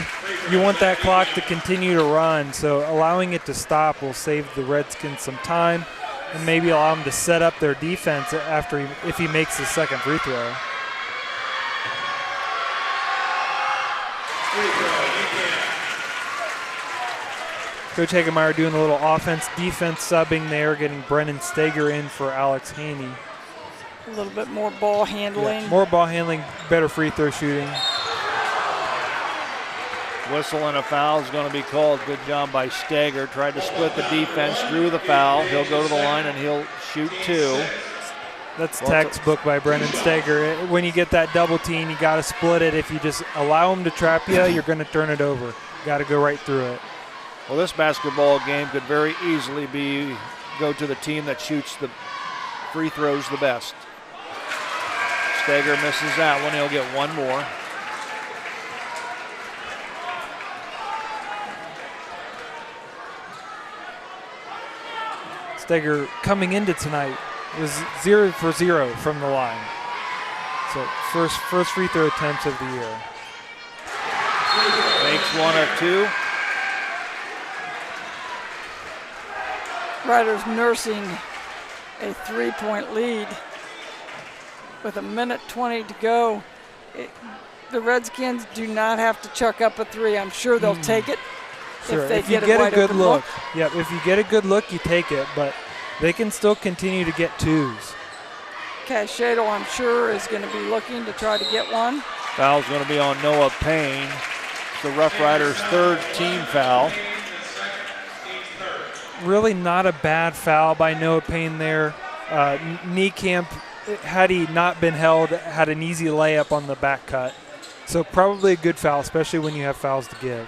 You want that clock to continue to run, so allowing it to stop will save the Redskins some time and maybe allow them to set up their defense if he makes the second free throw. Coach Hagemeyer doing a little offense-defense subbing there, getting Brennan Steger in for Alex Haney. A little bit more ball handling. Yeah, more ball handling, better free throw shooting. Whistle and a foul is going to be called. Good job by Steger. Tried to split the defense, drew the foul. He'll go to the line and he'll shoot 2. That's textbook by Brennan Steger. When you get that double team, you got to split it. If you just allow him to trap you, you're going to turn it over. Got to go right through it. Well, this basketball game could very easily go to the team that shoots the free throws the best. Steger misses that one. He'll get one more. Steger coming into tonight was 0 for 0 from the line. So first free throw attempts of the year. Makes 1 or 2. Riders nursing a 3-point lead with 1:20 to go. The Redskins do not have to chuck up a 3. I'm sure they'll take it. Sure. if they if you get get wide a good open look. Yep, if you get a good look, you take it, but they can still continue to get twos. Cashado, I'm sure, is going to be looking to try to get one. Foul's going to be on Noah Payne. It's the Rough Riders' third team foul. Really not a bad foul by Noah Payne there. Niekamp, had he not been held, had an easy layup on the back cut. So probably a good foul, especially when you have fouls to give.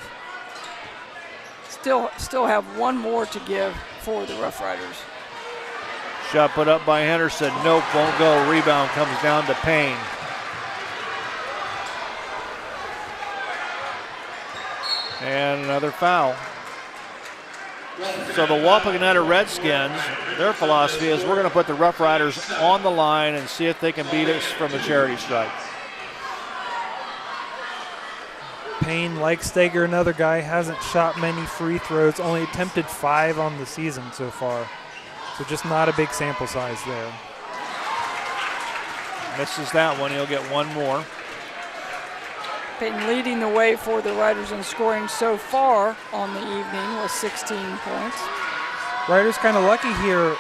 Still have one more to give for the Rough Riders. Shot put up by Henderson. Nope, won't go. Rebound comes down to Payne. And another foul. So the Wapakoneta Redskins, their philosophy is we're going to put the Rough Riders on the line and see if they can beat us from a charity strike. Payne, like Steger, another guy, hasn't shot many free throws, only attempted 5 on the season so far. So just not a big sample size there. Misses that one, he'll get one more. Payne leading the way for the Riders in scoring so far on the evening with 16 points. Riders kind of lucky here,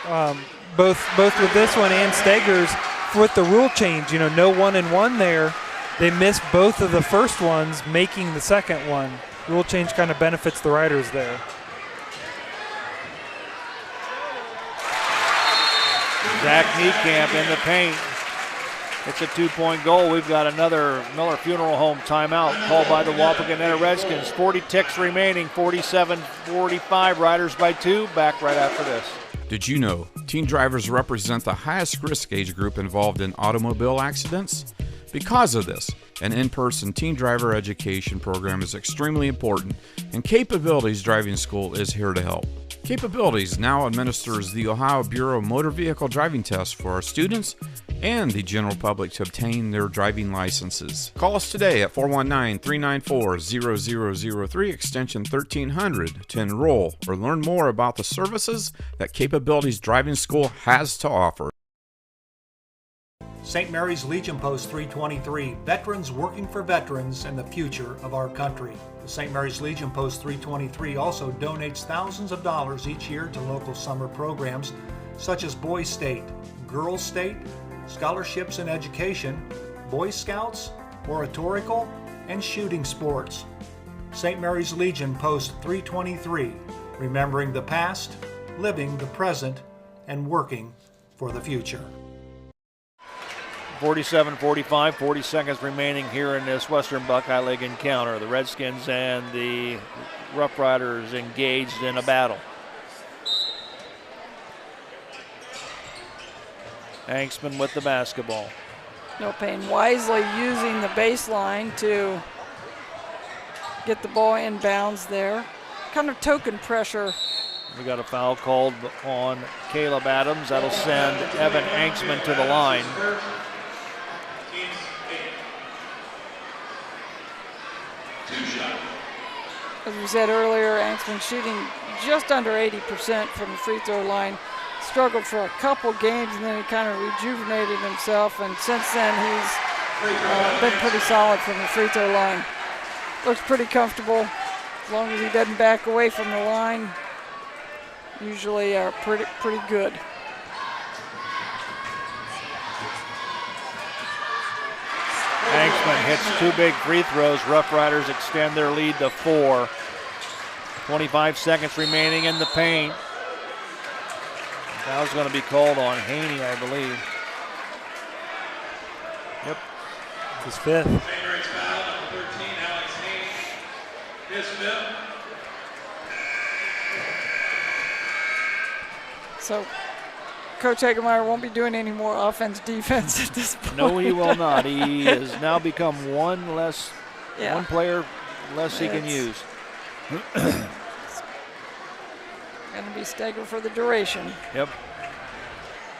both with this one and Steger's, with the rule change. You know, no 1-and-1 there. They missed both of the first ones, making the second one. Rule change kind of benefits the Riders there. Zach Niekamp in the paint. It's a 2-point goal. We've got another Miller Funeral Home timeout called by the Wapakoneta Redskins. 40 ticks remaining, 47-45, Riders by 2. Back right after this. Did you know teen drivers represent the highest risk age group involved in automobile accidents? Because of this, an in-person teen driver education program is extremely important, and Capabilities Driving School is here to help. Capabilities now administers the Ohio Bureau of Motor Vehicle Driving Test for our students and the general public to obtain their driving licenses. Call us today at 419-394-0003 extension 1300 to enroll or learn more about the services that Capabilities Driving School has to offer. St. Mary's Legion Post 323, veterans working for veterans and the future of our country. The St. Mary's Legion Post 323 also donates thousands of dollars each year to local summer programs such as Boys State, Girls State, scholarships in education, Boy Scouts, oratorical, and shooting sports. St. Mary's Legion Post 323, remembering the past, living the present, and working for the future. 47-45, 40 seconds remaining here in this Western Buckeye League encounter. The Redskins and the Rough Riders engaged in a battle. Hanksman with the basketball. No Payne wisely using the baseline to get the ball in bounds there. Kind of token pressure. We got a foul called on Caleb Adams. That'll send Evan Hanksman to the line. As we said earlier, Hanksman shooting just under 80% from the free throw line. Struggled for a couple games and then he kind of rejuvenated himself, and since then he's been pretty solid from the free throw line. Looks pretty comfortable as long as he doesn't back away from the line. Usually are pretty good. Hanksman hits 2 big free throws. Rough Riders extend their lead to 4. 25 seconds remaining in the paint. Foul's going to be called on Haney, I believe. Yep. His 5th. St. Mary's foul, number 13, Alex Haney. His 5th. So Coach Hagemeyer won't be doing any more offense defense at this point. No, he will not. He has now become one player less he can use. Going to be Steger for the duration. Yep.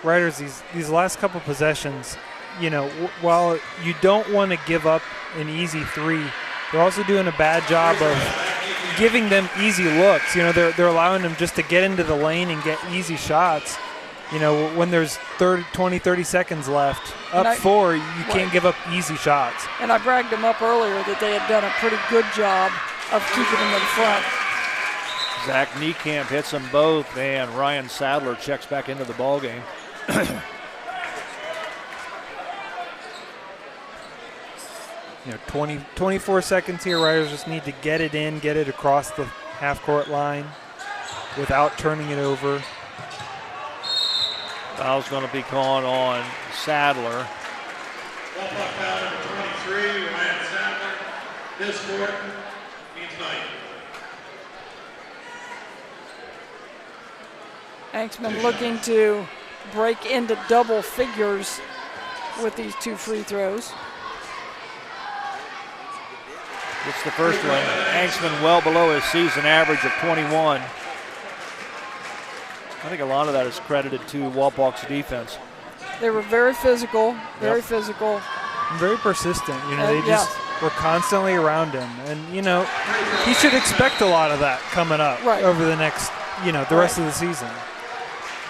Riders, these last couple possessions, you know, while you don't want to give up an easy 3, they're also doing a bad job of giving them easy looks. You know, they're allowing them just to get into the lane and get easy shots. You know, when there's 30 seconds left, up 4, you can't give up easy shots. And I bragged them up earlier that they had done a pretty good job of keeping them in front. Zach Niekamp hits them both, and Ryan Sadler checks back into the ballgame. 24 seconds here. Riders just need to get it in, get it across the half-court line without turning it over. Foul's going to be called on Sadler. Ball puck foul number 23, Ryan Sadler. This court means night. Anxman looking to break into double figures with these 2 free throws. It's the first one. Anxman well below his season average of 21. I think a lot of that is credited to Wapak's defense. They were very physical, very physical. Very persistent. They just were constantly around him. And, he should expect a lot of that coming up over the next, the rest of the season.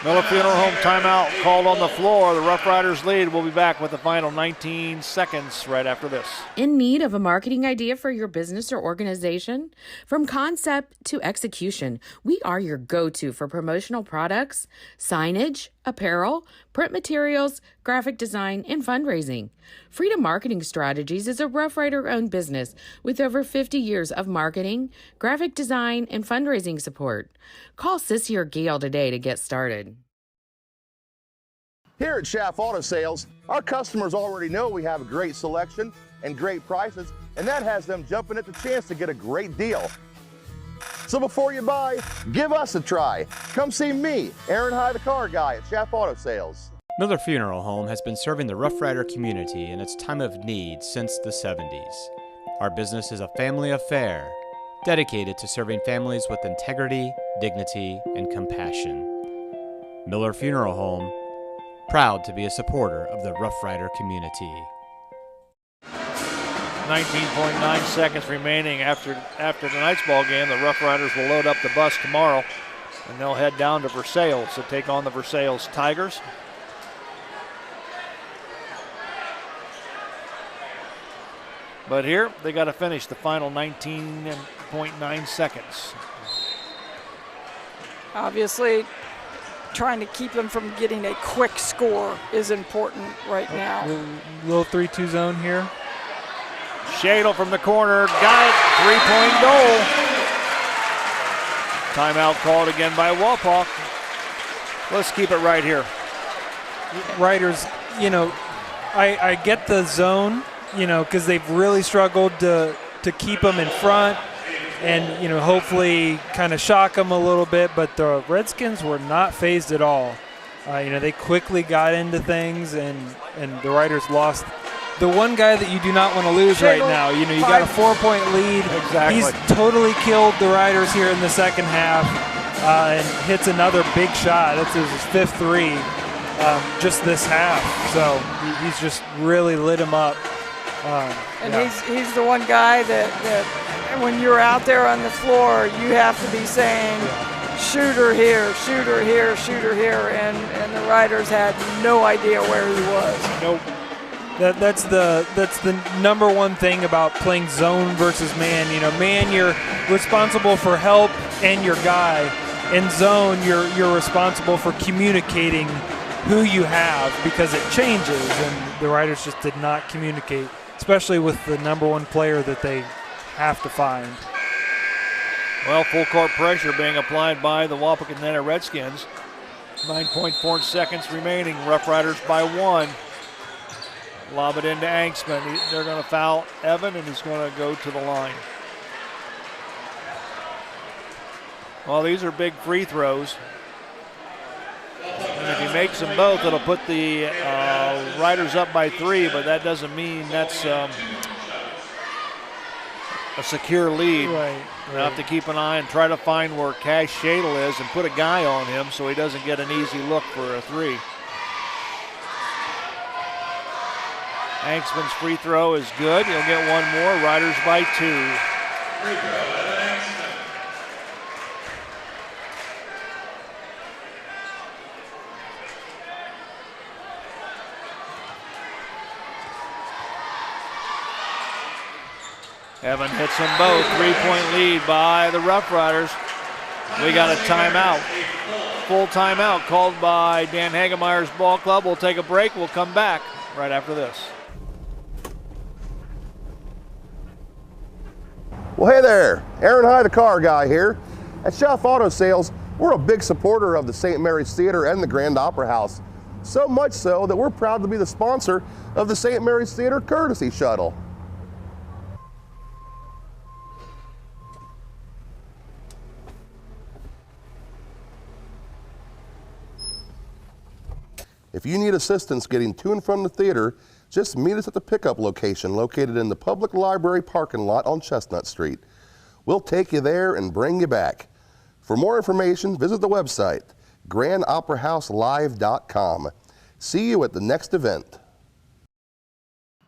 Miller Funeral Home timeout called on the floor. The Rough Riders lead. We'll be back with the final 19 seconds right after this. In need of a marketing idea for your business or organization? From concept to execution, we are your go-to for promotional products, signage, apparel, print materials, graphic design, and fundraising. Freedom Marketing Strategies is a Rough Rider-owned business with over 50 years of marketing, graphic design, and fundraising support. Call Sissy or Gail today to get started. Here at Schaff Auto Sales, our customers already know we have a great selection and great prices, and that has them jumping at the chance to get a great deal. So before you buy, give us a try. Come see me, Aaron High, the car guy at Schaff Auto Sales. Miller Funeral Home has been serving the Rough Rider community in its time of need since the 70s. Our business is a family affair, dedicated to serving families with integrity, dignity, and compassion. Miller Funeral Home, proud to be a supporter of the Rough Rider community. 19.9 seconds remaining after tonight's ball game. The Rough Riders will load up the bus tomorrow, and they'll head down to Versailles to take on the Versailles Tigers. But here, they got to finish the final 19.9 seconds. Obviously, trying to keep them from getting a quick score is important right now. Little 3-2 zone here. Shadle from the corner, got it, 3-point goal. Timeout called again by Wapak. Let's keep it right here. Riders, I get the zone, because they've really struggled to keep them in front and, hopefully kind of shock them a little bit, but the Redskins were not phased at all. They quickly got into things, and the Riders lost the one guy that you do not want to lose right now. You got a 4-point lead. Exactly. He's totally killed the Riders here in the second half and hits another big shot. That's his 5th three just this half. So he's just really lit him up. He's the one guy that when you're out there on the floor, you have to be saying, shooter here, shooter here, shooter here, and the Riders had no idea where he was. Nope. That's the number one thing about playing zone versus man. Man, you're responsible for help and your guy. In zone, you're responsible for communicating who you have, because it changes, and the Riders just did not communicate, especially with the number one player that they have to find. Well, full court pressure being applied by the Wapakoneta Redskins. 9.4 seconds remaining. Rough Riders by 1. Lob it into Anxman. They're going to foul Evan, and he's going to go to the line. Well, these are big free throws. And if he makes them both, it'll put the Riders up by 3, but that doesn't mean that's a secure lead. Right. We'll have to keep an eye and try to find where Cash Shadle is and put a guy on him so he doesn't get an easy look for a 3. Anxman's free throw is good. He'll get one more. Riders by 2. Free throw, Evan Anxman. Evan hits them both. 3-point lead by the Rough Riders. We got a timeout. Full timeout called by Dan Hagemeyer's ball club. We'll take a break. We'll come back right after this. Well, hey there, Aaron High, the car guy here. At Chef Auto Sales, we're a big supporter of the St. Mary's Theater and the Grand Opera House. So much so that we're proud to be the sponsor of the St. Mary's Theater Courtesy Shuttle. If you need assistance getting to and from the theater, just meet us at the pickup location located in the Public Library parking lot on Chestnut Street. We'll take you there and bring you back. For more information, visit the website, grandoperahouselive.com. See you at the next event.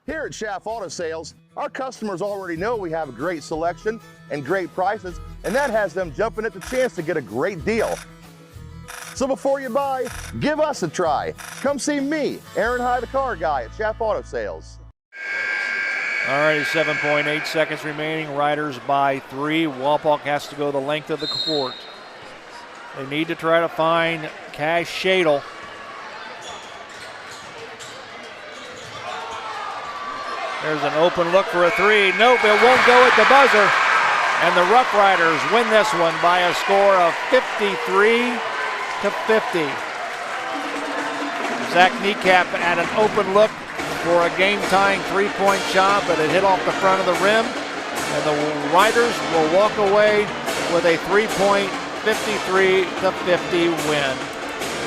Here at Schaff Auto Sales, our customers already know we have a great selection and great prices, and that has them jumping at the chance to get a great deal. So before you buy, give us a try. Come see me, Aaron High, the car guy at Schaff Auto Sales. All righty, 7.8 seconds remaining. Riders by 3. Wapak has to go the length of the court. They need to try to find Cash Shadle. There's an open look for a 3. Nope, it won't go at the buzzer. And the Rough Riders win this one by a score of 53-50. Zach Niekamp had an open look for a game-tying three-point shot, but it hit off the front of the rim. And the Riders will walk away with a 3-point 53-50 win.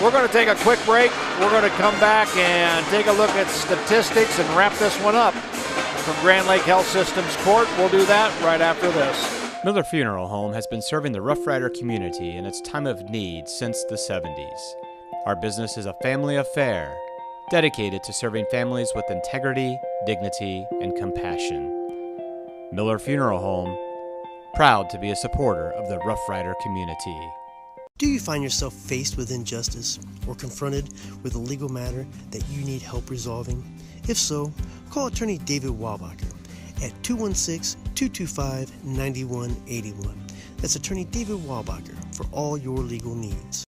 We're going to take a quick break. We're going to come back and take a look at statistics and wrap this one up. From Grand Lake Health Systems Court, we'll do that right after this. Miller Funeral Home has been serving the Rough Rider community in its time of need since the 70s. Our business is a family affair, dedicated to serving families with integrity, dignity, and compassion. Miller Funeral Home, proud to be a supporter of the Rough Rider community. Do you find yourself faced with injustice or confronted with a legal matter that you need help resolving? If so, call attorney David Wabacher at 216-225-9181. That's attorney David Wabacher for all your legal needs.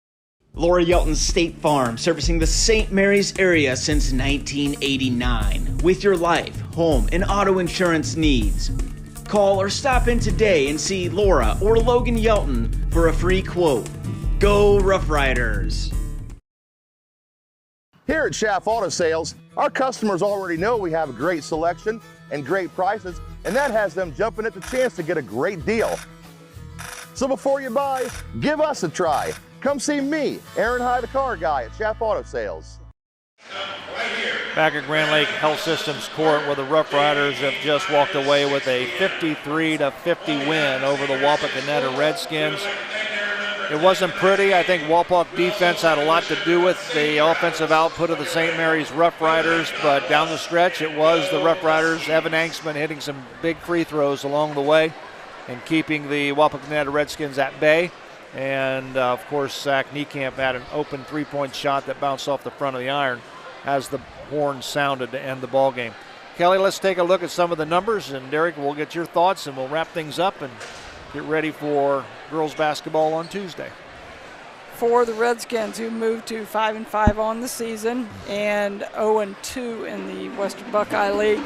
Laura Yelton State Farm, servicing the St. Mary's area since 1989. With your life, home, and auto insurance needs. Call or stop in today and see Laura or Logan Yelton for a free quote. Go Rough Riders! Here at Schaff Auto Sales, our customers already know we have a great selection and great prices, and that has them jumping at the chance to get a great deal. So before you buy, give us a try. Come see me, Aaron High, the car guy at Schaff Auto Sales. Back at Grand Lake Health Systems Court, where the Rough Riders have just walked away with a 53-50 win over the Wapakoneta Redskins. It wasn't pretty. I think Wapak defense had a lot to do with the offensive output of the St. Mary's Rough Riders, but down the stretch it was the Rough Riders, Evan Angsman hitting some big free throws along the way and keeping the Wapakoneta Redskins at bay. And of course, Zach Niekamp had an open three-point shot that bounced off the front of the iron as the horn sounded to end the ball game. Kelly, let's take a look at some of the numbers, and Derek, we'll get your thoughts and we'll wrap things up and get ready for girls basketball on Tuesday. For the Redskins, who moved to 5-5 on the season and 0-2 in the Western Buckeye League,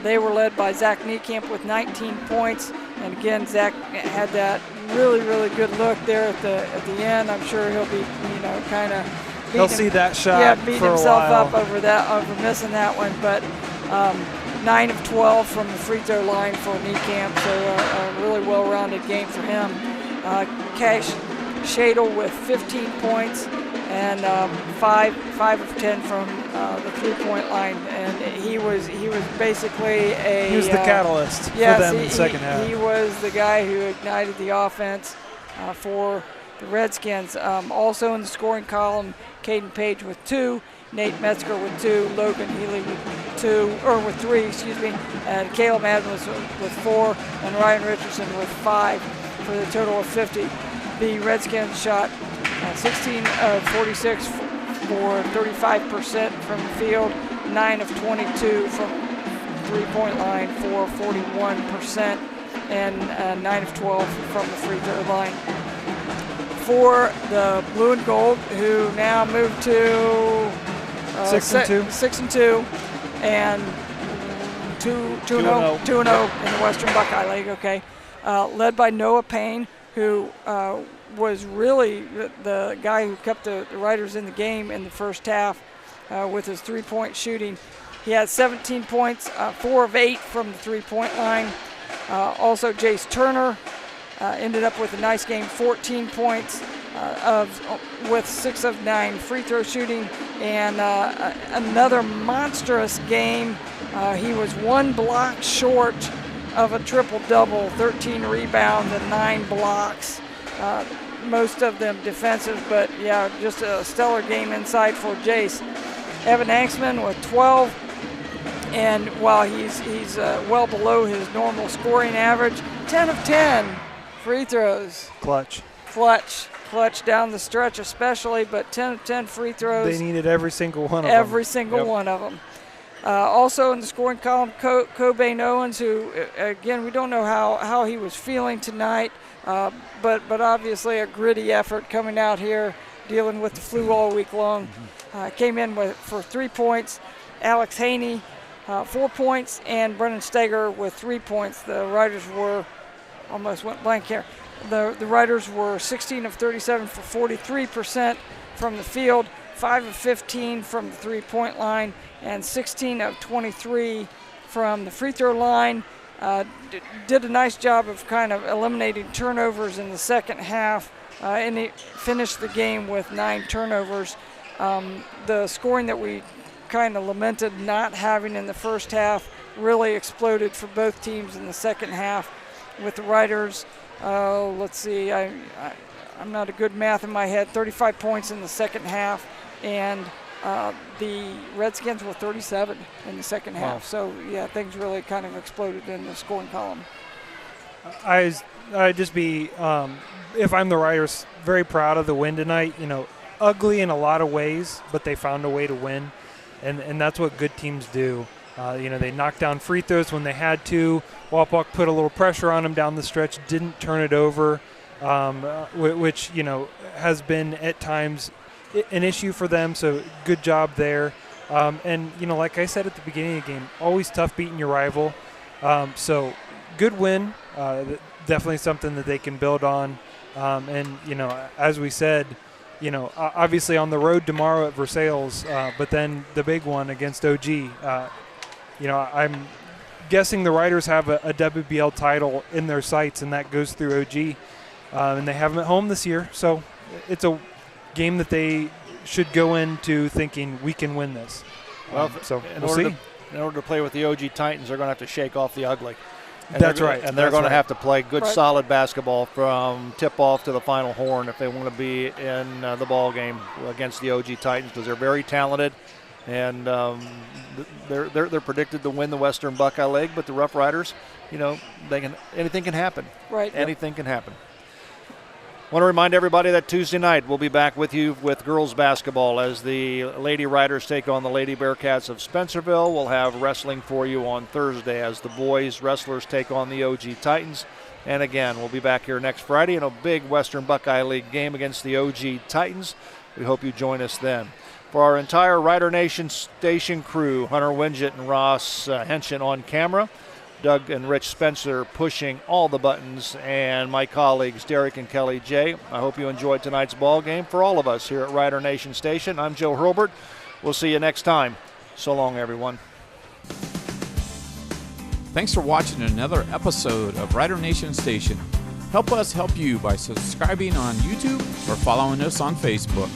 they were led by Zach Niekamp with 19 points. And again, Zach had that really, really good look there at the end. I'm sure he'll be, kind of he'll see that shot. Yeah, beat for himself a while. up over missing that one. But 9 of 12 from the free throw line for Niekamp, so a really well-rounded game for him. Cash Shadle with 15 points and 5 of 10 from the three-point line, and he was basically he was the catalyst for them in the second half. He was the guy who ignited the offense for the Redskins. Also in the scoring column, Caden Page with 2, Nate Metzger with 2, Logan Healy with 3, and Caleb Adams with 4, and Ryan Richardson with 5 for the total of 50. The Redskins shot 16 of 46 for 35% from the field, 9 of 22 from three-point line for 41%, and 9 of 12 from the free throw line. for the blue and gold, who now moved to 6-2. 6-2, and 2-0 in the Western Buckeye League. Okay, led by Noah Payne, who was really the guy who kept the Riders in the game in the first half with his three-point shooting. He had 17 points, 4 of 8 from the three-point line. Also, Jace Turner ended up with a nice game, 14 points with 6 of 9 free throw shooting, and another monstrous game. He was 1 block short of a triple-double, 13 rebounds and 9 blocks. Most of them defensive, but yeah, just a stellar game inside for Jace. Evan Anksman with 12, and while he's well below his normal scoring average, 10 of 10 free throws. Clutch down the stretch especially, but 10 of 10 free throws. They needed every single one of them. Every single one of them. Also in the scoring column, Cobain Owens, who, again, we don't know how he was feeling tonight, but obviously a gritty effort coming out here, dealing with the flu all week long. Came in for 3 points. Alex Haney, 4 points, and Brennan Steger with 3 points. The Riders were, almost went blank here. The Riders were 16 of 37 for 43% from the field, 5 of 15 from the three-point line, and 16 of 23 from the free throw line. Did a nice job of kind of eliminating turnovers in the second half, and he finished the game with 9 turnovers. The scoring that we kind of lamented not having in the first half really exploded for both teams in the second half, with the Riders, let's see, I'm not a good math in my head, 35 points in the second half, and the Redskins were 37 in the second half. So yeah, things really kind of exploded in the scoring column. I'd just be, if I'm the Riders, very proud of the win tonight. You know, ugly in a lot of ways, but they found a way to win, and that's what good teams do. They knocked down free throws when they had to. Wapak put a little pressure on them down the stretch, didn't turn it over, which, has been at times an issue for them, so good job there. And, like I said at the beginning of the game, always tough beating your rival. So good win, definitely something that they can build on. And, as we said, obviously on the road tomorrow at Versailles, but then the big one against OG. I'm guessing the Riders have a WBL title in their sights, and that goes through OG. And they have them at home this year, so it's a game that they should go into thinking we can win this. Well, so we'll see. In order to play with the OG Titans, they're going to have to shake off the ugly. And That's right. And they're going to have to play good, solid basketball from tip-off to the final horn if they want to be in the ball game against the OG Titans, because they're very talented, and they're predicted to win the Western Buckeye League. But the Rough Riders, anything can happen. Right. Anything can happen. I want to remind everybody that Tuesday night we'll be back with you with girls basketball as the Lady Riders take on the Lady Bearcats of Spencerville. We'll have wrestling for you on Thursday as the boys wrestlers take on the OG Titans. And again, we'll be back here next Friday in a big Western Buckeye League game against the OG Titans. We hope you join us then. For our entire Rider Nation station crew, Hunter Winget and Ross Henshin on camera, Doug and Rich Spencer pushing all the buttons, and my colleagues Derek and Kelly J. I hope you enjoyed tonight's ball game. For all of us here at Rider Nation Station, I'm Joe Hurlbert. We'll see you next time. So long, everyone. Thanks for watching another episode of Rider Nation Station. Help us help you by subscribing on YouTube or following us on Facebook.